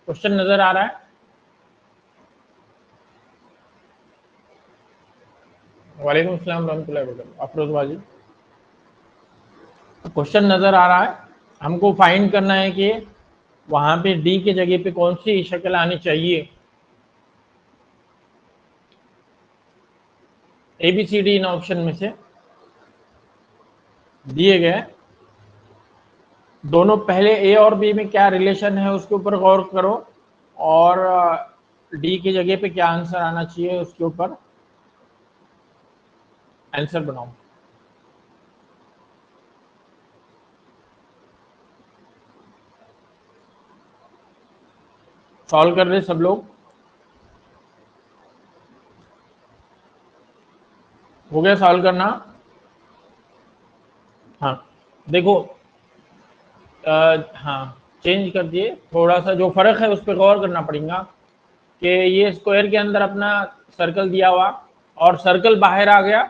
Question नजर आ रहा है? वालेकुम अस्सलाम रहमतुल्लाहि व बरकातहू। अफरोज बाजी, क्वेश्चन नजर आ रहा है? हमको फाइंड करना है कि वहां पे डी के जगह पे कौन सी शक्ल आनी चाहिए। ए बी सी डी इन ऑप्शन में से दिए गए दोनों, पहले ए और बी में क्या रिलेशन है उसके ऊपर गौर करो, और डी की जगह पे क्या आंसर आना चाहिए उसके ऊपर आंसर बनाओ। सॉल्व कर रहे सब लोग? हो गया सॉल्व करना? हाँ देखो, हाँ चेंज कर दिए, थोड़ा सा जो फर्क है उस पर गौर करना पड़ेगा कि ये स्क्वायर के अंदर अपना सर्कल दिया हुआ और सर्कल बाहर आ गया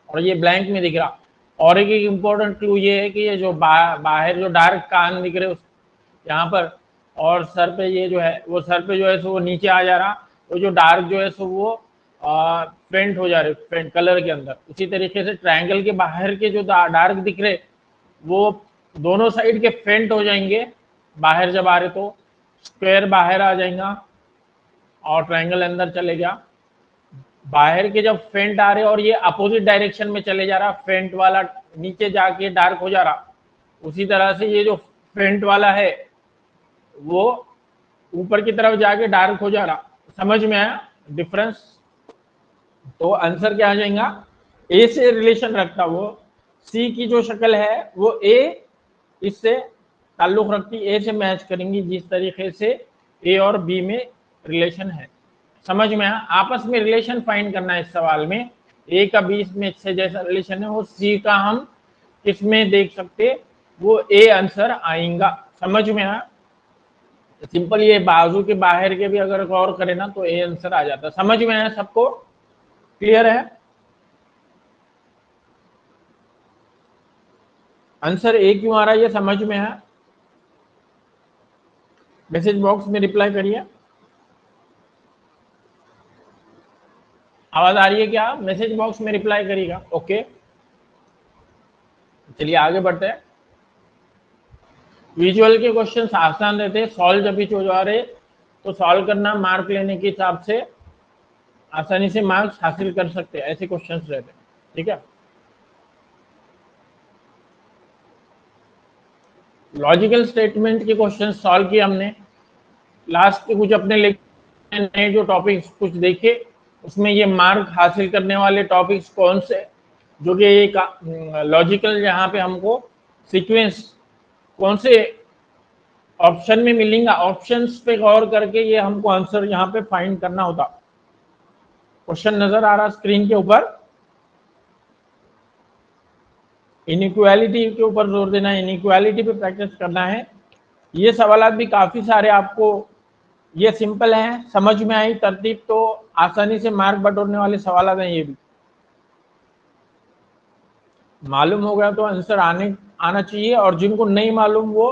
और ये ब्लैंक में दिख रहा। और एक इम्पोर्टेंट क्लू ये है कि ये जो बाहर जो डार्क कान दिख रहे उस यहाँ पर, और सर पे ये जो है वो सर पे जो है सो वो नीचे आ जा रहा, वो जो डार्क जो है सो वो पेंट हो जा रहे पेंट कलर के अंदर। इसी तरीके से ट्रायंगल के बाहर के जो डार्क दिख रहे वो दोनों साइड के फेंट हो जाएंगे, बाहर जब आ रहे तो स्क्वायर बाहर आ जाएगा और ट्रायंगल अंदर चले गया। बाहर के जब फेंट आ रहे और ये अपोजिट डायरेक्शन में चले जा रहा, फेंट वाला नीचे जाके डार्क हो जा रहा, उसी तरह से ये जो फेंट वाला है वो ऊपर की तरफ जाके डार्क हो जा रहा। समझ में आया डिफरेंस? तो आंसर क्या आ जाएगा? ए से रिलेशन रखता वो, सी की जो शक्ल है वो ए इससे ताल्लुक रखती, ए से मैच करेंगी जिस तरीके से ए और बी में रिलेशन है। समझ में आया? आपस में रिलेशन फाइंड करना है इस सवाल में। ए का बी में से जैसा रिलेशन है वो सी का हम किसमें देख सकते, वो ए आंसर आएगा। समझ में आया? सिंपल, ये बाजू के बाहर के भी अगर गौर करें ना तो ए आंसर आ जाता। समझ में आया सबको? क्लियर है? आंसर ए क्यों आ रहा है ये समझ में है? मैसेज बॉक्स में रिप्लाई करिए। आवाज आ रही है क्या? मैसेज बॉक्स में रिप्लाई करिएगा। ओके चलिए आगे बढ़ते हैं। विजुअल के क्वेश्चन आसान रहते हैं, सॉल्व जब भी हो जा रहे तो सॉल्व करना, मार्क लेने के हिसाब से आसानी से मार्क्स हासिल कर सकते हैं, ऐसे क्वेश्चंस रहते हैं। ठीक है, लॉजिकल स्टेटमेंट के क्वेश्चन सॉल्व किए हमने। लास्ट के कुछ अपने नए जो टॉपिक्स कुछ देखे, उसमें ये मार्क हासिल करने वाले टॉपिक्स कौन से, जो कि एक लॉजिकल जहाँ पे हमको सीक्वेंस कौन से ऑप्शन में मिलेंगे, ऑप्शंस पे गौर करके ये हमको आंसर यहाँ पे फाइंड करना होता। क्वेश्चन नजर आ रहा स्क्रीन के ऊपर? इनइक्वालिटी के ऊपर जोर देना है, इनइक्वालिटी पे प्रैक्टिस करना है। ये सवाल भी काफी सारे आपको, ये सिंपल है, समझ में आई तरतीब तो आसानी से मार्क बटोरने वाले सवाल हैं। ये भी मालूम हो गया तो आंसर आना चाहिए, और जिनको नहीं मालूम वो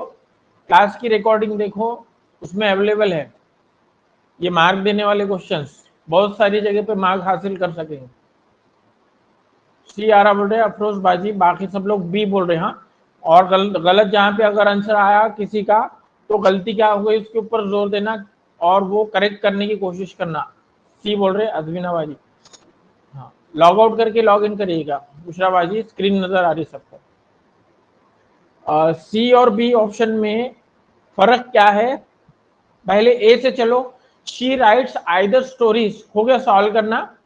क्लास की रिकॉर्डिंग देखो, उसमें अवेलेबल है ये मार्क देने वाले क्वेश्चंस, बहुत सारी जगह पे मार्क हासिल कर सकेंगे। सी आ रहा बोल रहे अफरोज बाजी, बाकी सब लोग बी बोल रहे हैं। हाँ, और गलत जहाँ पे अगर आंसर आया किसी का तो गलती क्या हो गई उसके ऊपर जोर देना और वो करेक्ट करने की कोशिश करना। सी बोल रहे अजमीना बाजी। हाँ, लॉग आउट करके लॉग इन करिएगा। बुशरा बाजी, स्क्रीन नजर आ रही सबको? सी और बी ऑप्शन में फर्क क्या है? पहले ए से चलो, शी राइट्स आइदर स्टोरीज, हो गया सॉल्व करना।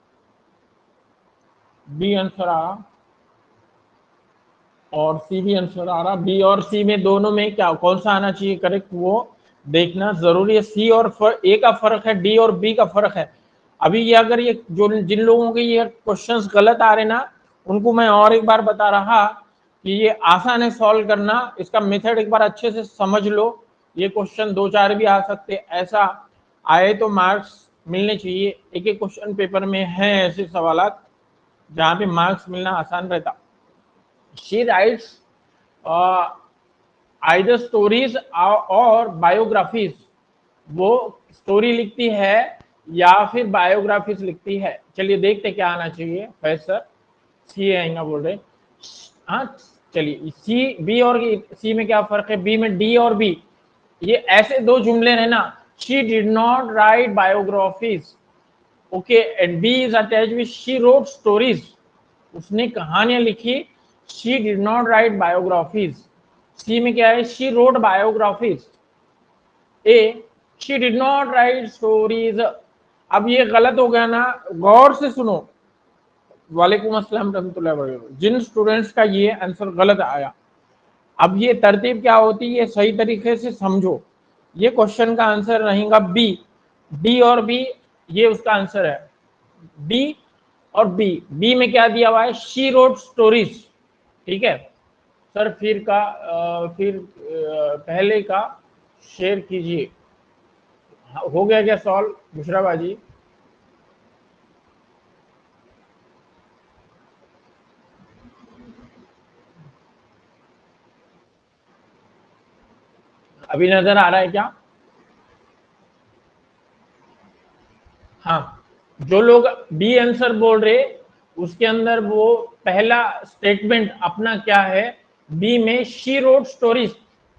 बी आंसर आ रहा और सी भी आंसर आ रहा। बी और सी में दोनों में क्या कौन सा आना चाहिए करेक्ट, वो देखना जरूरी है। सी और ए का फर्क है, डी और बी का फर्क है। अभी ये अगर ये जो जिन लोगों के ये क्वेश्चंस गलत आ रहे ना, उनको मैं और एक बार बता रहा कि ये आसान है सॉल्व करना, इसका मेथड एक बार अच्छे से समझ लो। ये क्वेश्चन 2-4 भी आ सकते, ऐसा आए तो मार्क्स मिलने चाहिए। एक एक क्वेश्चन पेपर में है ऐसे सवाल जहाँ पे मार्क्स मिलना आसान रहता। She writes either stories or biographies. वो स्टोरी लिखती है या फिर बायोग्राफीज लिखती है। चलिए देखते क्या आना चाहिए। फैसर सी आएगा बोल रहे। हाँ चलिए, सी बी और सी में क्या फर्क है? बी में डी और बी, ये ऐसे दो जुमले हैं ना। She did not write biographies, okay, and B is attach with she wrote stories, उसने कहानियां लिखी। She did not write biographies. C में क्या है? She wrote biographies. A she did not write stories. अब ये गलत हो गया ना, गौर से सुनो। वालेकुम अस्सलाम रहमतुल्लाहि व बरकातहू। जिन स्टूडेंट्स का ये आंसर गलत आया, अब ये तरतीब क्या होती है सही तरीके से समझो। ये क्वेश्चन का आंसर रहेगा बी। डी और बी ये उसका आंसर है। डी और बी। बी में क्या दिया हुआ है? She wrote stories. ठीक है सर, पहले का शेयर कीजिए। हो गया क्या सॉल्व बुशरा बाजी? अभी नजर आ रहा है क्या? हाँ, जो लोग बी आंसर बोल रहे, उसके अंदर वो पहला स्टेटमेंट अपना क्या है? बी में शी रोट स्टोरीज,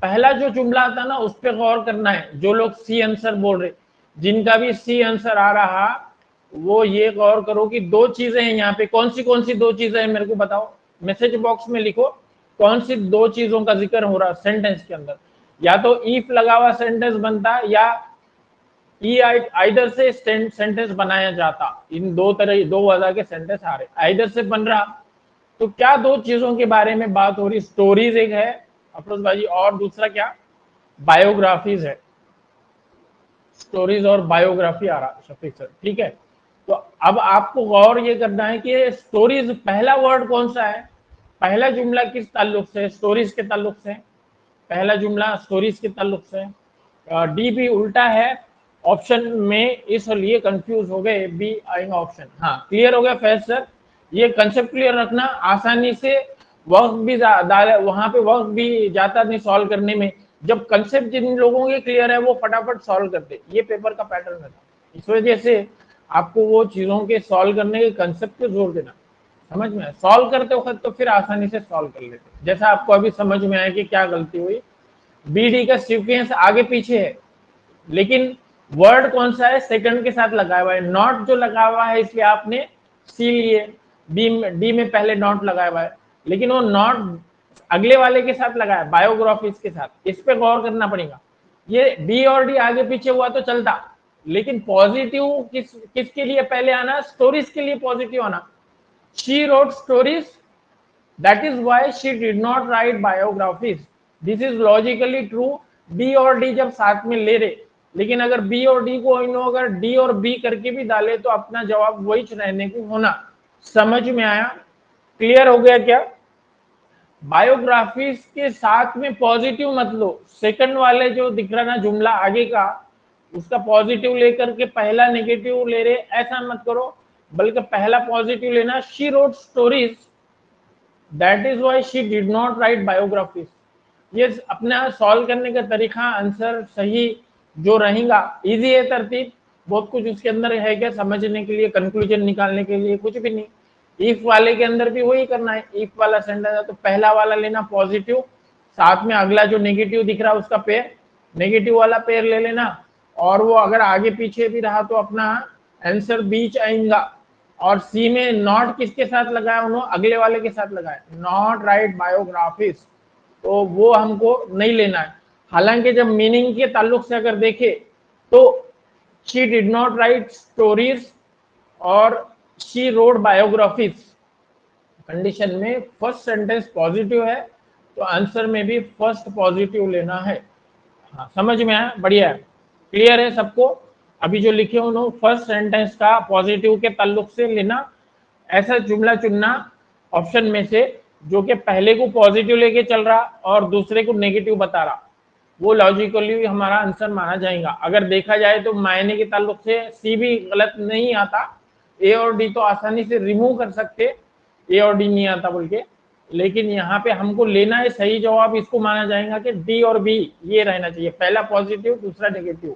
पहला जो जुमला आता ना उस पर गौर करना है। जो लोग सी आंसर बोल रहे, जिनका भी सी आंसर आ रहा, वो ये गौर करो कि दो चीजें हैं यहाँ पे। कौन सी दो चीजें हैं मेरे को बताओ, मैसेज बॉक्स में लिखो। कौन सी दो चीजों का जिक्र हो रहा सेंटेंस के अंदर? या तो इफ लगा हुआ सेंटेंस बनता, या आइदर से सेंटेंस बनाया जाता। इन दो तरह, दो वजह के सेंटेंस आ रहे, आइदर से बन रहा। तो क्या दो चीजों के बारे में बात हो रही? स्टोरीज एक है अफरोज भाई, और दूसरा क्या? बायोग्राफीज है। स्टोरीज और बायोग्राफी आ रहा शफीक सर, ठीक है। तो अब आपको गौर ये करना है कि स्टोरीज पहला वर्ड कौन सा है? पहला जुमला किस ताल्लुक से? स्टोरीज के ताल्लुक से। पहला जुमला स्टोरीज के ताल्लुक से। डी भी उल्टा है ऑप्शन में, इसलिए कंफ्यूज हो गए। बी आएगा ऑप्शन। हाँ क्लियर हो गया फैज सर? ये कंसेप्ट क्लियर रखना, आसानी से वक्त भी वहां पे वक्त भी जाता नहीं सॉल्व करने में। जब कंसेप्ट जिन लोगों के क्लियर है वो फटाफट सॉल्व करते, ये पेपर का पैटर्न है। इस वजह से आपको वो चीजों के सॉल्व करने के कंसेप्ट पे जोर देना। समझ में? सॉल्व करते वक्त तो फिर आसानी से सॉल्व कर लेते। जैसा आपको अभी समझ में आया कि क्या गलती हुई, बी डी का सीक्वेंस आगे पीछे है, लेकिन वर्ड कौन सा है? सेकंड के साथ लगाया हुआ है। नॉट जो लगा हुआ है इसलिए आपने सी लिए। डी में पहले नॉट लगाया हुआ है, लेकिन वो नॉट अगले वाले के साथ लगाया, बायोग्राफीज के साथ। इस पे गौर करना पड़ेगा। ये बी और डी आगे पीछे हुआ तो चलता, लेकिन पॉजिटिव किसके लिए पहले आना? स्टोरीज के लिए पॉजिटिव आना। She wrote stories, that is why she did not write biographies. this is logically true। B और डी जब साथ में ले रहे, लेकिन अगर बी और डी को इन अगर डी और बी करके भी डाले तो अपना जवाब वही रहने को होना। समझ में आया? क्लियर हो गया क्या? बायोग्राफीज के साथ में पॉजिटिव मत लो। सेकंड वाले जो दिख रहा ना जुमला आगे का, उसका पॉजिटिव लेकर के पहला नेगेटिव ले रहे, ऐसा मत करो। बल्कि पहला पॉजिटिव लेना। She wrote stories, that is why she did not write biographies. ये अपना सॉल्व करने का तरीका, आंसर सही जो रहेगा। इजी है तरतीब, बहुत कुछ उसके अंदर है क्या समझने के लिए, कंक्लूजन निकालने के लिए कुछ भी नहीं। इफ वाले के अंदर भी वही करना है। इफ वाला सेंटेंस है तो पहला वाला लेना पॉजिटिव, साथ में अगला जो नेगेटिव दिख रहा है उसका पेयर, नेगेटिव वाला पेयर ले लेना। और वो अगर आगे पीछे भी रहा तो अपना आंसर बीच आएगा। और सी में नॉट किसके साथ लगाया? उन्होंने अगले वाले के साथ लगाया, नॉट राइट बायोग्राफीज, तो वो हमको नहीं लेना है। हालांकि जब मीनिंग के ताल्लुक से अगर देखे तो she did not write stories और शी रोड बायोग्राफीज कंडीशन में फर्स्ट सेंटेंस पॉजिटिव है, तो आंसर में भी फर्स्ट पॉजिटिव लेना है। हाँ समझ में आया? बढ़िया है, क्लियर है सबको? अभी जो लिखे उन्होंने फर्स्ट सेंटेंस का पॉजिटिव के ताल्लुक से लेना, ऐसा जुमला चुनना ऑप्शन में से जो कि पहले को पॉजिटिव लेके चल रहा और दूसरे को नेगेटिव बता रहा, वो लॉजिकली हमारा आंसर माना जाएगा। अगर देखा जाए तो मायने के ताल्लुक से सी भी गलत नहीं आता, ए और डी तो आसानी से रिमूव कर सकते, ए और डी नहीं आता बोल के। लेकिन यहाँ पे हमको लेना है सही जवाब, इसको माना जाएगा कि डी और बी ये रहना चाहिए, पहला पॉजिटिव दूसरा नेगेटिव।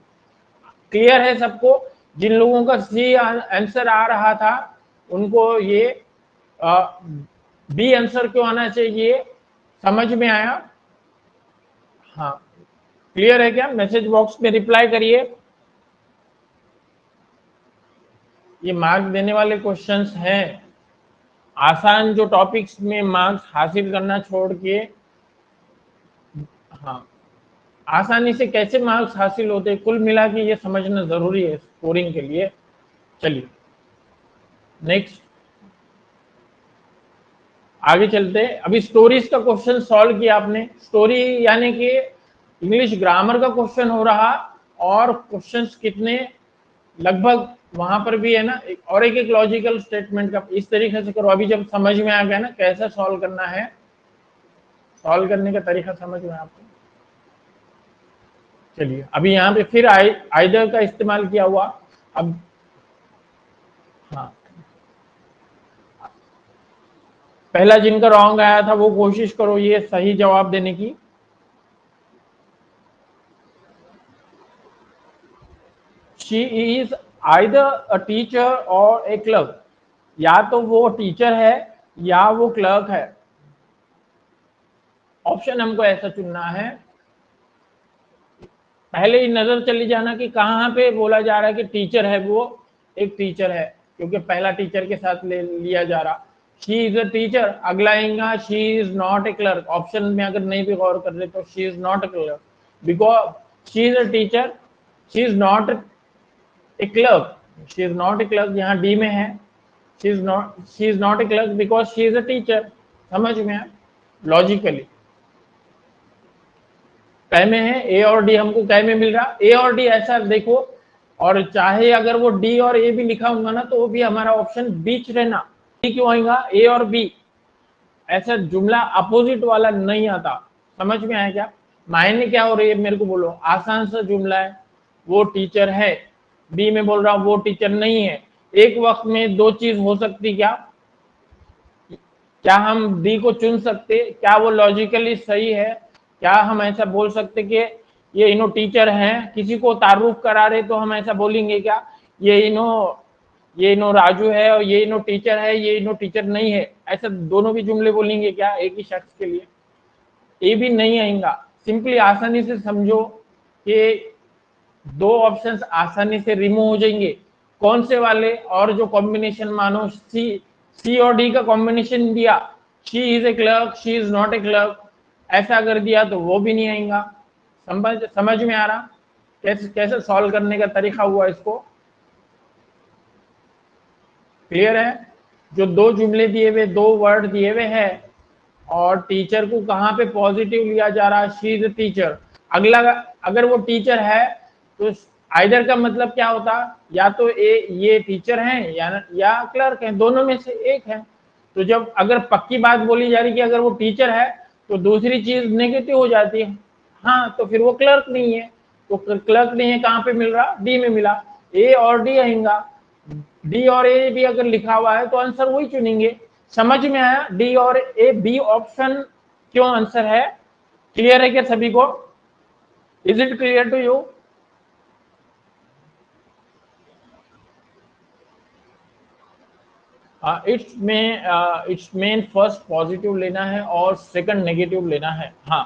क्लियर है सबको? जिन लोगों का सी आंसर आ रहा था उनको ये बी आंसर क्यों आना चाहिए, समझ में आया? हाँ, क्लियर है क्या? मैसेज बॉक्स में रिप्लाई करिए। ये मार्क्स देने वाले क्वेश्चंस हैं, आसान जो टॉपिक्स में मार्क्स हासिल करना छोड़ के, हाँ, आसानी से कैसे मार्क्स हासिल होते हैं कुल मिला के ये समझना जरूरी है स्कोरिंग के लिए। चलिए नेक्स्ट आगे चलते हैं। अभी स्टोरीज का क्वेश्चन सॉल्व किया आपने। स्टोरी यानी कि इंग्लिश ग्रामर का क्वेश्चन हो रहा, और क्वेश्चंस कितने लगभग वहां पर भी है ना, और एक लॉजिकल स्टेटमेंट का इस तरीके से करो। अभी जब समझ में आ गया ना कैसे सॉल्व करना है, सॉल्व करने का तरीका समझ में आपको। चलिए अभी यहाँ पे फिर आइदर का इस्तेमाल किया हुआ। अब हाँ, पहला जिनका रॉन्ग आया था वो कोशिश करो ये सही जवाब देने की। She is either a teacher और ए क्लर्क, या तो वो टीचर है या वो क्लर्क है। ऑप्शन हमको ऐसा चुनना है। पहले ही नजर चली जाना कि कहाँ पे बोला जा रहा है कि टीचर है, वो एक टीचर है, क्योंकि पहला टीचर के साथ ले लिया जा रहा। शी इज अ टीचर, अगला आएगा she is not a clerk. Option में अगर नहीं भी गौर कर रहे तो she is not a clerk because she is a teacher, she is not a clerk, she is not a clerk यहाँ डी में है। She is not a clerk because she is a teacher. समझ में आया logically? कै में है, ए और डी हमको कै में मिल रहा। ए और डी ऐसा देखो, और चाहे अगर वो डी और ए भी लिखा होगा ना तो वो भी हमारा ऑप्शन बीच रहना। डी क्यों आएगा? ए और बी ऐसा जुमला अपोजिट वाला नहीं आता। समझ में आया क्या? मायने क्या हो रही है मेरे को बोलो। आसान सा जुमला है, वो टीचर है, बी में बोल रहा हूं वो टीचर नहीं है। एक वक्त में दो चीज हो सकती क्या? क्या हम डी को चुन सकते? क्या वो लॉजिकली सही है? क्या हम ऐसा बोल सकते कि ये इनो टीचर हैं, किसी को तारुफ करा रहे तो हम ऐसा बोलेंगे क्या ये इनो राजू है और ये इनो टीचर है, ये इनो टीचर नहीं है? ऐसा दोनों भी जुमले बोलेंगे क्या एक ही शख्स के लिए? ये भी नहीं आएगा। सिंपली आसानी से समझो कि दो ऑप्शंस आसानी से रिमूव हो जाएंगे। कौन से वाले? और जो कॉम्बिनेशन मानो सी और डी का कॉम्बिनेशन दिया, she is a clerk, she is not a clerk, ऐसा अगर दिया तो वो भी नहीं आएगा। समझ में आ रहा कैसे कैसे सॉल्व करने का तरीका हुआ इसको? क्लियर है? जो दो जुमले दिए हुए, दो वर्ड दिए हुए हैं, और टीचर को कहाँ पे पॉजिटिव लिया जा रहा है, शी इज अ टीचर। अगला अगर वो टीचर है तो आइदर का मतलब क्या होता? या तो ये टीचर हैं या क्लर्क हैं, दोनों में से एक है। तो जब अगर पक्की बात बोली जा रही कि अगर वो टीचर है तो दूसरी चीज नेगेटिव हो जाती है। हाँ, तो फिर वो क्लर्क नहीं है। तो क्लर्क नहीं है, कहाँ पे मिल रहा? डी में मिला। ए और डी आएगा। डी और ए भी अगर लिखा हुआ है तो आंसर वही चुनेंगे। समझ में आया? डी और ए बी ऑप्शन क्यों आंसर है? क्लियर है क्या सभी को? Is it clear to you? It's main first positive लेना है और सेकंड नेगेटिव लेना है। हाँ,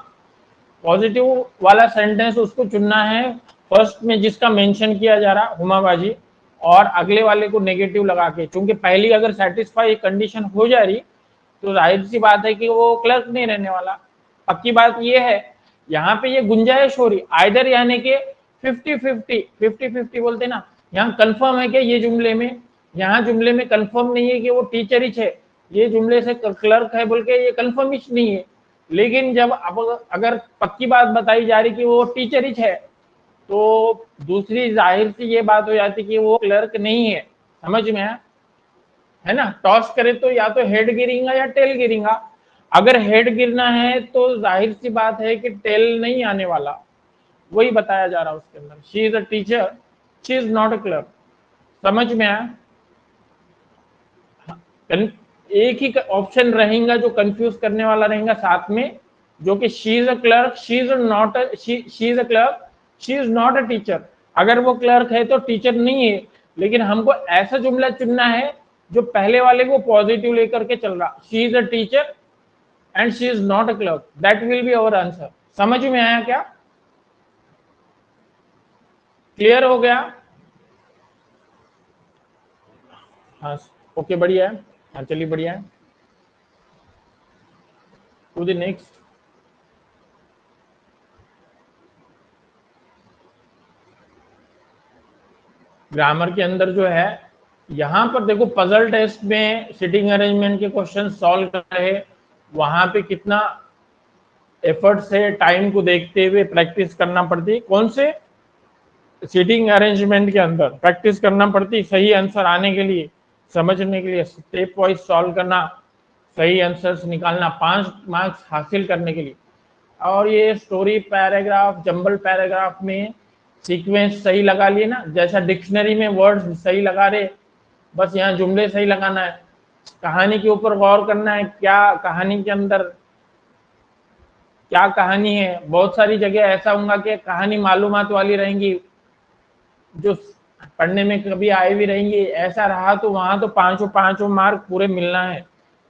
पॉजिटिव वाला सेंटेंस उसको चुनना है फर्स्ट में जिसका मेंशन किया जा रहा हुमाबाजी, और अगले वाले को नेगेटिव लगा के। क्योंकि पहली अगर सेटिस्फाई कंडीशन हो जा रही तो जाहिर सी बात है कि वो क्लर्क नहीं रहने वाला। पक्की बात ये है, यहाँ पे ये गुंजाइश हो रही आइदर, यानी कि 50-50 बोलते ना, यहाँ कंफर्म है कि ये जुमले में, यहाँ जुमले में कंफर्म नहीं है कि वो टीचर ही है, ये जुमले से क्लर्क है बोल के ये कंफर्म ही नहीं है। लेकिन जब अब अगर पक्की बात बताई जा रही कि वो टीचर ही है तो दूसरी जाहिर सी ये बात हो जाती कि वो क्लर्क नहीं है। समझ में है ना? टॉस करे तो या तो हेड गिरेगा या टेल गिरेगा। अगर हेड गिरना है तो जाहिर सी बात है कि टेल नहीं आने वाला। वही बताया जा रहा है उसके अंदर। She is a teacher, she is not a clerk. समझ में आया? एक ही ऑप्शन रहेगा जो कंफ्यूज करने वाला रहेगा साथ में, जो कि she is a clerk, she is not she is a clerk, she is not a teacher. अगर वो क्लर्क है तो टीचर नहीं है, लेकिन हमको ऐसा जुमला चुनना है जो पहले वाले को पॉजिटिव लेकर के चल रहा। She is a teacher and she is not a clerk, that will be our answer. समझ में आया क्या? क्लियर हो गया? हाँ ओके, बढ़िया है। हाँ चलिए बढ़िया है। To the next. ग्रामर के अंदर जो है, यहाँ पर देखो पजल टेस्ट में सिटिंग अरेंजमेंट के क्वेश्चन सॉल्व कर रहे, वहां पे कितना एफर्ट से टाइम को देखते हुए प्रैक्टिस करना पड़ती। कौन से? सीटिंग अरेंजमेंट के अंदर प्रैक्टिस करना पड़ती सही आंसर आने के लिए, समझने के लिए, स्टेप वाइज सॉल्व करना, सही आंसर्स निकालना 5 मार्क्स हासिल करने के लिए। और ये स्टोरी पैराग्राफ, जंबल पैराग्राफ में सीक्वेंस सही लगा लिए ना, जैसा डिक्शनरी में वर्ड्स सही लगा रहे, बस यहाँ जुमले सही लगाना है। कहानी के ऊपर गौर करना है, क्या कहानी के अंदर क्या कहानी है। बहुत सारी जगह ऐसा होगा कि कहानी मालूमात वाली रहेंगी, जो पढ़ने में कभी आए भी रहेंगी। ऐसा रहा तो वहां तो पांचों मार्क पूरे मिलना है।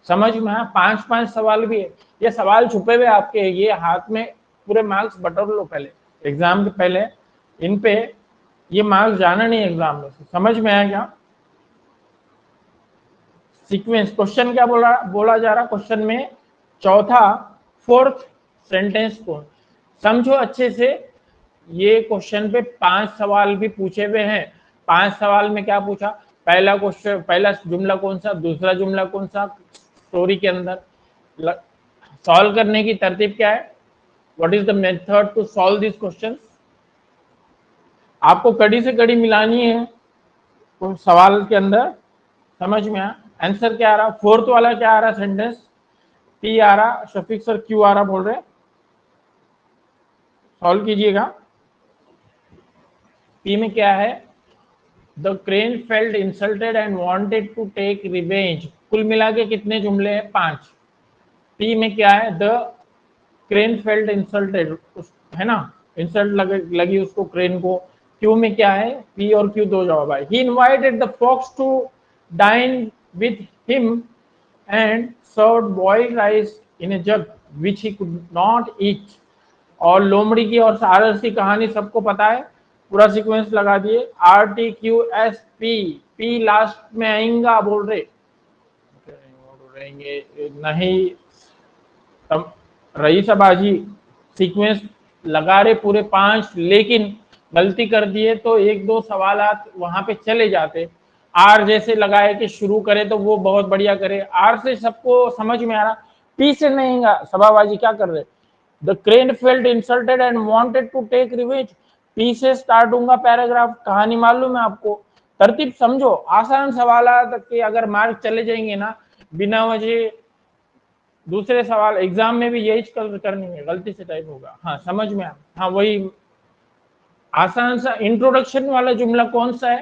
समझ में? 5-5 सवाल भी है, ये सवाल छुपे हुए आपके, ये हाथ में पूरे मार्क्स बटोर लो पहले, एग्जाम के पहले इन पे ये मार्क्स जाना नहीं एग्जाम में से। समझ में आया क्या? सीक्वेंस क्वेश्चन क्या बोला जा रहा क्वेश्चन में, चौथा फोर्थ सेंटेंस को समझो अच्छे से। ये क्वेश्चन पे 5 सवाल भी पूछे हुए हैं। 5 सवाल में क्या पूछा, पहला क्वेश्चन, पहला जुमला कौन सा, दूसरा जुमला कौन सा, स्टोरी के अंदर सॉल्व करने की तरतीब क्या है, what is the method to solve this question. आपको कड़ी से कड़ी मिलानी है तो सवाल के अंदर। समझ में आया? आंसर क्या आ रहा, फोर्थ वाला क्या आ रहा सेंटेंस, टी आ रहा, शफीक सर क्यू आ रहा बोल रहे, सॉल्व कीजिएगा। पी में क्या है, the crane felt insulted and wanted to take revenge. कुल मिला के कितने जुमले हैं, 5। पी में क्या है, द क्रेन फेल्ट इंसल्टेड, है ना, इंसल्ट लगी उसको, क्रेन को। क्यू में क्या है, पी और क्यू दो जवाब है। He invited the fox to dine with him and served boiled rice in a jug which he could not eat. और लोमड़ी की और सारस की कहानी सबको पता है, पूरा सीक्वेंस लगा दिए। R T Q S P, P last में आएगा बोल रहे, रहेंगे नहीं रईसाबाजी। सीक्वेंस लगा रहे पूरे 5, लेकिन गलती कर दिए तो 1-2 सवाल वहां पे चले जाते। आर जैसे लगाए कि शुरू करे तो वो बहुत बढ़िया करे, आर से सबको समझ में आ रहा, पी से नहीं। सभाबाजी क्या कर रहे, the crane felt insulted and wanted to take revenge, P से स्टार्ट होगा पैराग्राफ, कहानी मालूम है आपको, तरतीब समझो। आसान सवाल तक के अगर मार्क चले जाएंगे ना बिना वजह, दूसरे सवाल एग्जाम में भी यही करनी है, गलती से टाइप होगा। हाँ समझ में आ, हाँ वही आसान सा इंट्रोडक्शन वाला जुमला कौन सा है,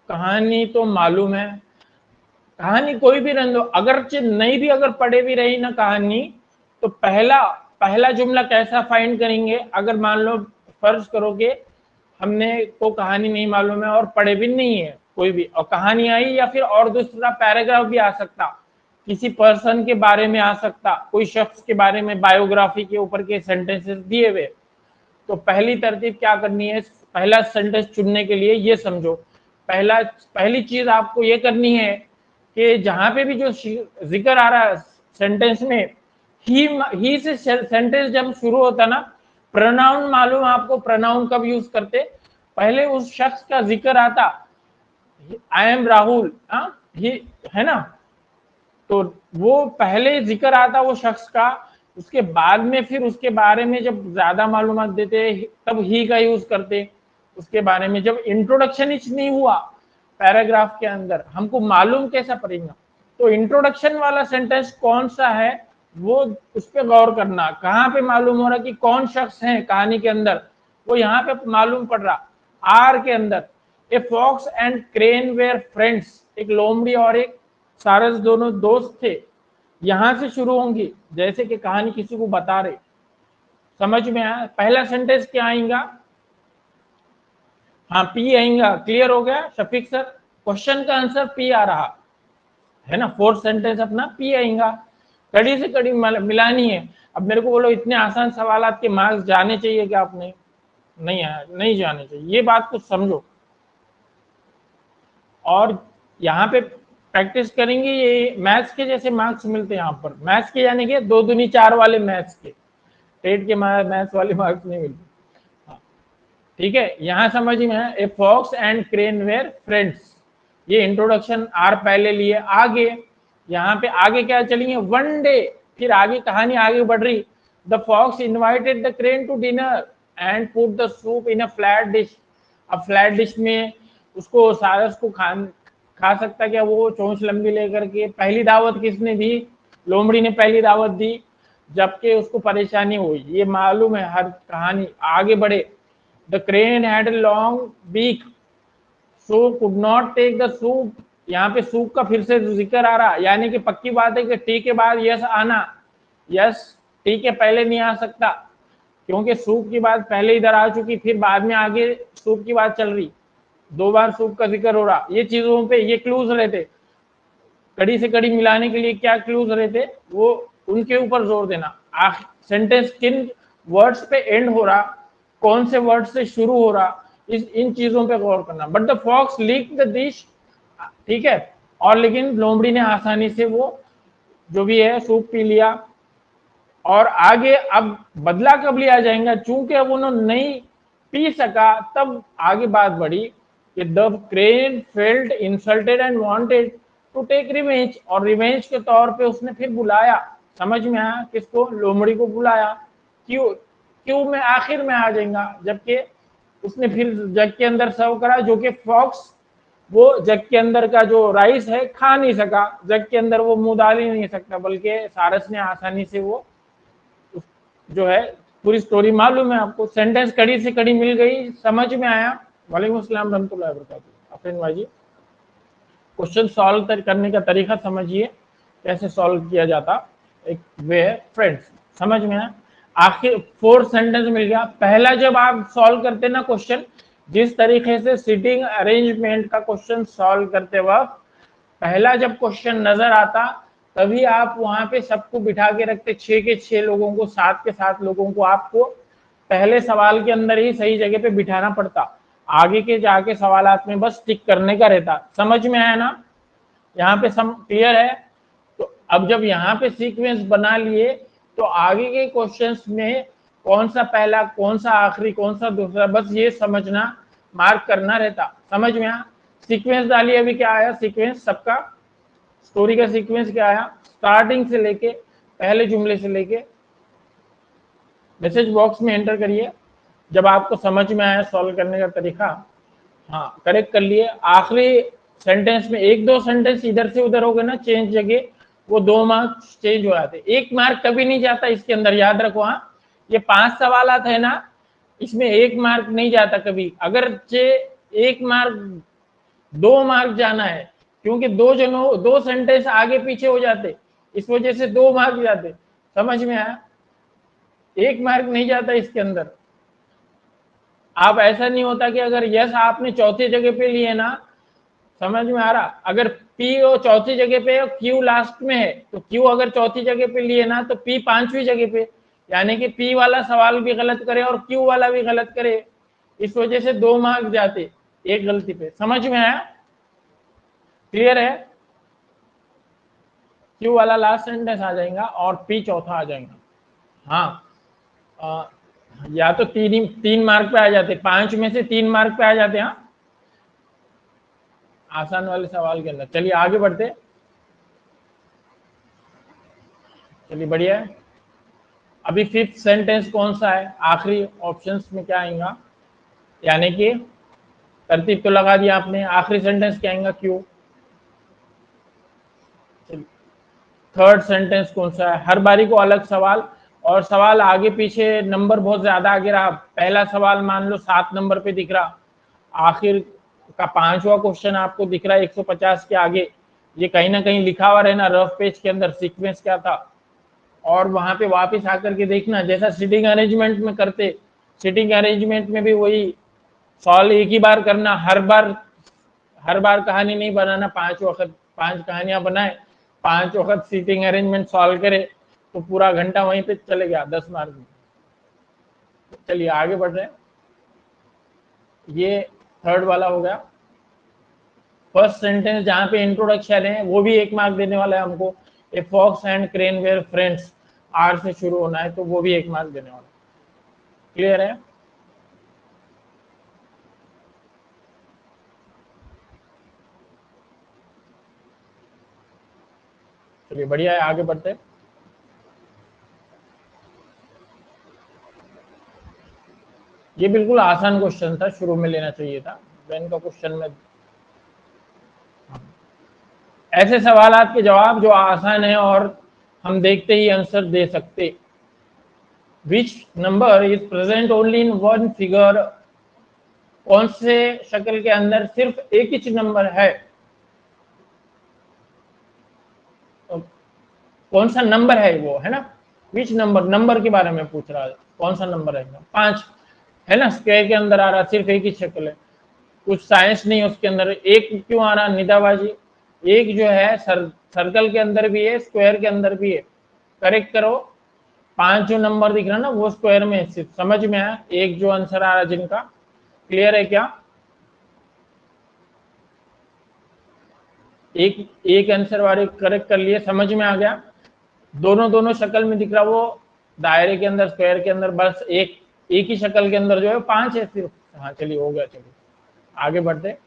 कहानी तो मालूम है। कहानी कोई भी रन दो, अगर नहीं भी अगर पढ़े भी रही ना कहानी, तो पहला पहला जुमला कैसा फाइंड करेंगे, अगर मान लो फर्ज करोगे हमने को कहानी नहीं मालूम है और पढ़े भी नहीं है कोई भी, और कहानी आई, या फिर और दूसरा पैराग्राफ भी आ सकता, किसी पर्सन के बारे में आ सकता, कोई शख्स के बारे में, बायोग्राफी के ऊपर के सेंटेंसेस दिए हुए। तो पहली तरतीब क्या करनी है, पहला सेंटेंस चुनने के लिए ये समझो, पहली चीज आपको ये करनी है कि जहां पे भी जो जिक्र आ रहा है सेंटेंस में, ही से सेंटेंस जब शुरू होता ना, प्रोनाउन मालूम आपको, प्रोनाउन कब यूज करते, पहले उस शख्स का जिक्र आता, आई एम राहुल, है ना, तो वो पहले जिक्र आता वो शख्स का, उसके बाद में फिर उसके बारे में जब ज्यादा मालूमात देते तब ही का यूज करते उसके बारे में। जब इंट्रोडक्शन ही नहीं हुआ पैराग्राफ के अंदर, हमको मालूम कैसा पड़ेगा, तो इंट्रोडक्शन वाला सेंटेंस कौन सा है वो उस पर गौर करना, कहाँ पे मालूम हो रहा कि कौन शख्स है कहानी के अंदर, वो यहाँ पे मालूम पड़ रहा। आर के अंदर, a fox and crane were friends, एक लोमड़ी और एक सारस दोनों दोस्त थे, यहां से शुरू होंगी, जैसे कि कहानी किसी को बता रहे। समझ में आया? पहला सेंटेंस क्या आएगा, हाँ पी आएगा, क्लियर हो गया शफीक सर, क्वेश्चन का आंसर पी आ रहा है ना, फोर्थ सेंटेंस अपना पी आएगा, कड़ी से कड़ी मिलानी है। अब मेरे को बोलो इतने आसान सवाल के मार्क्स जाने चाहिए क्या आपने, नहीं आया, नहीं जाने चाहिए, ये बात को समझो। और यहाँ पे प्रैक्टिस करेंगे, ये मैथ्स के जैसे मार्क्स मिलते हैं यहाँ पर, मैथ्स के यानी कि 2 दूनी 4 वाले मैथ्स के, टेट के मैथ्स वाले मार्क्स नहीं मिलते। हाँ, ठीक है, यहाँ समझ में है। A fox and crane were friends, ये इंट्रोडक्शन आर पहले लिए। आगे यहाँ पे आगे क्या चलेंगे, वन डे, फिर आगे कहानी आगे बढ़ रही। The fox invited the crane to dinner and put the soup in a flat dish. अब फ्लैट डिश में उसको सारस को खा सकता क्या वो चोंच लंबी लेकर के। पहली दावत किसने दी, लोमड़ी ने पहली दावत दी, जबकि उसको परेशानी हुई, ये मालूम है हर कहानी। आगे बढ़े, the crane had a long beak so could not take the soup। यहाँ पे सूप का फिर से जिक्र आ रहा, यानी कि पक्की बात है कि टी के बाद यस आना, यस टी के पहले नहीं आ सकता, क्योंकि सूप की बात पहले इधर आ चुकी, फिर बाद में आगे सूप की बात चल रही, 2 बार सूप का जिक्र हो रहा। ये चीजों पे ये क्लूज रहते, कड़ी से कड़ी मिलाने के लिए क्या क्लूज रहते, वो उनके ऊपर जोर देना। सेंटेंस किन वर्ड्स पे एंड हो रहा, कौन से वर्ड से शुरू हो रहा, इन चीजों पे गौर करना। But the fox lick the dish, ठीक है, और लेकिन लोमड़ी ने आसानी से वो जो भी है सूप पी लिया। और आगे अब बदला कब लिया जाएगा, चूंकि अब उन्होंने नहीं पी सका, तब आगे बात बढ़ी कि the crane felt insulted and wanted to take revenge, और रिवेंज के तौर पे उसने फिर बुलाया। समझ में आया, किसको, लोमड़ी को बुलाया। क्यों, क्यों में आखिर में आ जाएगा, जबकि उसने फिर जग के अंदर सर्व करा, जो कि फॉक्स वो जग के अंदर का जो राइस है खा नहीं सका, जग के अंदर वो मुंह डाल ही नहीं सकता, बल्कि सारस ने आसानी से वो जो है, पूरी स्टोरी मालूम है आपको। सेंटेंस कड़ी से कड़ी मिल गई, समझ में आया। वालेकुम अस्सलाम रहमतुल्लाहि व बरकातुहू। अफरीन भाई जी, क्वेश्चन सॉल्व करने का तरीका समझिए, कैसे सॉल्व किया जाता, एक वे है फ्रेंड्स, समझ में आया। आखिर 4 सेंटेंस मिल गया। पहला जब आप सॉल्व करते ना क्वेश्चन, जिस तरीके से सीटिंग अरेंजमेंट का क्वेश्चन सॉल्व करते वक्त पहला जब क्वेश्चन नजर आता, तभी आप वहां पे सबको बिठा के रखते, 6 के 6 लोगों को, 7 के 7 लोगों को आपको पहले सवाल के अंदर ही सही जगह पे बिठाना पड़ता, आगे के जाके सवालात में बस टिक करने का रहता। समझ में आया ना, यहाँ पे सम क्लियर है। तो अब जब यहाँ पे सीक्वेंस बना लिए, तो आगे के क्वेश्चंस में कौन सा पहला, कौन सा आखिरी, कौन सा दूसरा, बस ये समझना, मार्क करना रहता। समझ में आया, सीक्वेंस डालिए। अभी क्या आया सीक्वेंस सबका, स्टोरी का सीक्वेंस क्या आया, स्टार्टिंग से लेके पहले जुमले से लेके, मैसेज बॉक्स में एंटर करिए जब आपको समझ में आया सॉल्व करने का तरीका। हाँ करेक्ट कर लिए। आखिरी सेंटेंस में 1-2 सेंटेंस इधर से उधर हो गए ना चेंज जगह, वो 2 मार्क्स चेंज हो जाते, 1 मार्क कभी नहीं जाता इसके अंदर, याद रखो। हाँ, ये 5 सवालात है ना, इसमें 1 मार्क नहीं जाता कभी। अगर 1 मार्क 2 मार्क जाना है, क्योंकि 2 सेंटेंस आगे पीछे हो जाते, इस वजह से 2 मार्क जाते। समझ में आया, 1 मार्क नहीं जाता इसके अंदर। आप ऐसा नहीं होता कि अगर यस आपने चौथी जगह पे लिए ना, समझ में आ रहा, अगर पी वो चौथी जगह पे है, क्यू लास्ट में है, तो क्यू अगर चौथी जगह पे लिए ना, तो पी 5वीं जगह पे, यानी कि पी वाला सवाल भी गलत करे और क्यू वाला भी गलत करे, इस वजह से 2 मार्क जाते एक गलती पे। समझ में आया, क्लियर है। क्यू वाला लास्ट सेंटेंस आ जाएगा और पी चौथा आ जाएगा। हाँ, या तो 3 मार्क पे आ जाते, 5 में से 3 मार्क पे आ जाते। हाँ, आसान वाले सवाल के अंदर। चलिए आगे बढ़ते, चलिए बढ़िया है। अभी 5th सेंटेंस कौन सा है, आखिरी ऑप्शंस में क्या आएगा, यानी कि तरतीब तो लगा दिया आपने, आखिरी सेंटेंस क्या आएगा, क्यू। 3rd सेंटेंस कौन सा है, हर बारी को अलग सवाल, और सवाल आगे पीछे नंबर बहुत ज्यादा आगे रहा। पहला सवाल मान लो 7 नंबर पे दिख रहा, आखिर का 5वां क्वेश्चन आपको दिख रहा है 150 के आगे, ये कहीं ना कहीं लिखा हुआ रहना रफ पेज के अंदर सीक्वेंस क्या था, और वहां पे वापस आकर के देखना, जैसा सीटिंग अरेंजमेंट में करते, सीटिंग अरेंजमेंट में भी वही सॉल्व एक ही बार करना, हर बार कहानी नहीं बनाना, 5 कहानियां बनाए, 5 वक्त सीटिंग अरेंजमेंट सॉल्व करे तो पूरा घंटा वहीं पे चले गया 10 मार्क में। चलिए आगे बढ़ रहे हैं। ये थर्ड वाला हो गया। फर्स्ट सेंटेंस जहां पे इंट्रोडक्शन है वो भी 1 मार्क देने वाला है हमको। A fox and crane were friends, R से शुरू होना है तो वो भी 1 मार्क देने वाला है। क्लियर है? चलिए बढ़िया है, आगे बढ़ते हैं। ये बिल्कुल आसान क्वेश्चन था, शुरू में लेना चाहिए था वेन का क्वेश्चन में। ऐसे सवालात के जवाब जो आसान है और हम देखते ही आंसर दे सकते। Which number is present only in one figure, कौन से शक्ल के अंदर सिर्फ एक ही नंबर है? तो कौन सा नंबर है वो, है ना? विच नंबर, नंबर के बारे में पूछ रहा है, कौन सा नंबर है? 5 है ना, स्क्वायर के अंदर आ रहा, सिर्फ एक ही शक्ल है, कुछ साइंस नहीं है उसके अंदर। एक क्यों आ रहा निदाबाजी? एक जो है सर्कल के अंदर भी है, स्क्वायर के अंदर भी है। करेक्ट करो। 5 जो नंबर दिख रहा ना वो स्क्वायर में है। समझ में आया एक जो आंसर आ रहा जिनका? क्लियर है क्या? एक आंसर वाले करेक्ट कर लिए, समझ में आ गया? दोनों शक्ल में दिख रहा, वो दायरे के अंदर, स्क्वायर के अंदर, बस एक ही शक्ल के अंदर जो है 5 है सिर्फ। हाँ चलिए हो गया। चलिए आगे बढ़ते।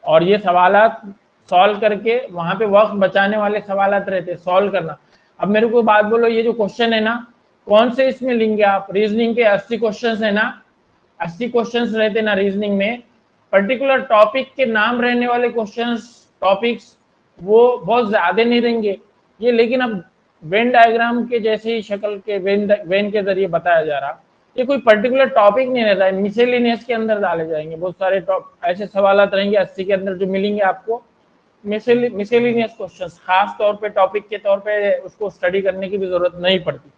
और ये सवालात सॉल्व करके वहां पे वक्त बचाने वाले सवालात रहते, सॉल्व करना। अब मेरे को बात बोलो, ये जो क्वेश्चन है ना, कौन से इसमें लेंगे आप? रीजनिंग के 80 क्वेश्चन है ना, 80 क्वेश्चन रहते ना रीजनिंग में, पर्टिकुलर टॉपिक के नाम रहने वाले क्वेश्चन, टॉपिक्स वो बहुत ज्यादा नहीं देंगे ये। लेकिन अब वेन डायग्राम के जैसे ही शक्ल के वेन के जरिए बताया जा रहा, ये कोई पर्टिकुलर टॉपिक नहीं रहता है, मिसेलिनियस के अंदर डाले जाएंगे बहुत सारे ऐसे सवाल रहेंगे 80 के अंदर जो मिलेंगे आपको, मिसेलिनियस क्वेश्चंस। खास तौर पे टॉपिक के तौर पे उसको स्टडी करने की भी जरूरत नहीं पड़ती,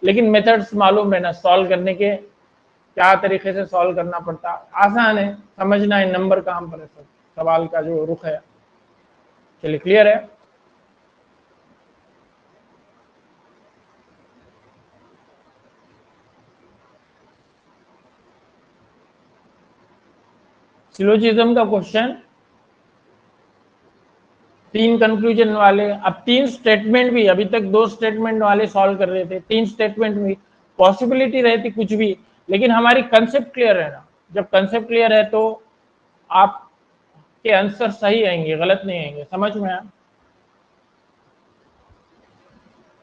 लेकिन मेथड्स मालूम रहना सॉल्व करने के, क्या तरीके से सॉल्व करना पड़ता, आसान है, समझना है, नंबर काम पर है सब, सवाल का जो रुख है। चलिए क्लियर है? सिलोजिज्म का क्वेश्चन 3 कंक्लूजन वाले, अब 3 स्टेटमेंट भी, अभी तक 2 स्टेटमेंट वाले सॉल्व कर रहे थे, 3 स्टेटमेंट में पॉसिबिलिटी रहती कुछ भी, लेकिन हमारी कंसेप्ट क्लियर है ना। जब कंसेप्ट क्लियर है तो आपके आंसर सही आएंगे, गलत नहीं आएंगे। समझ में आया?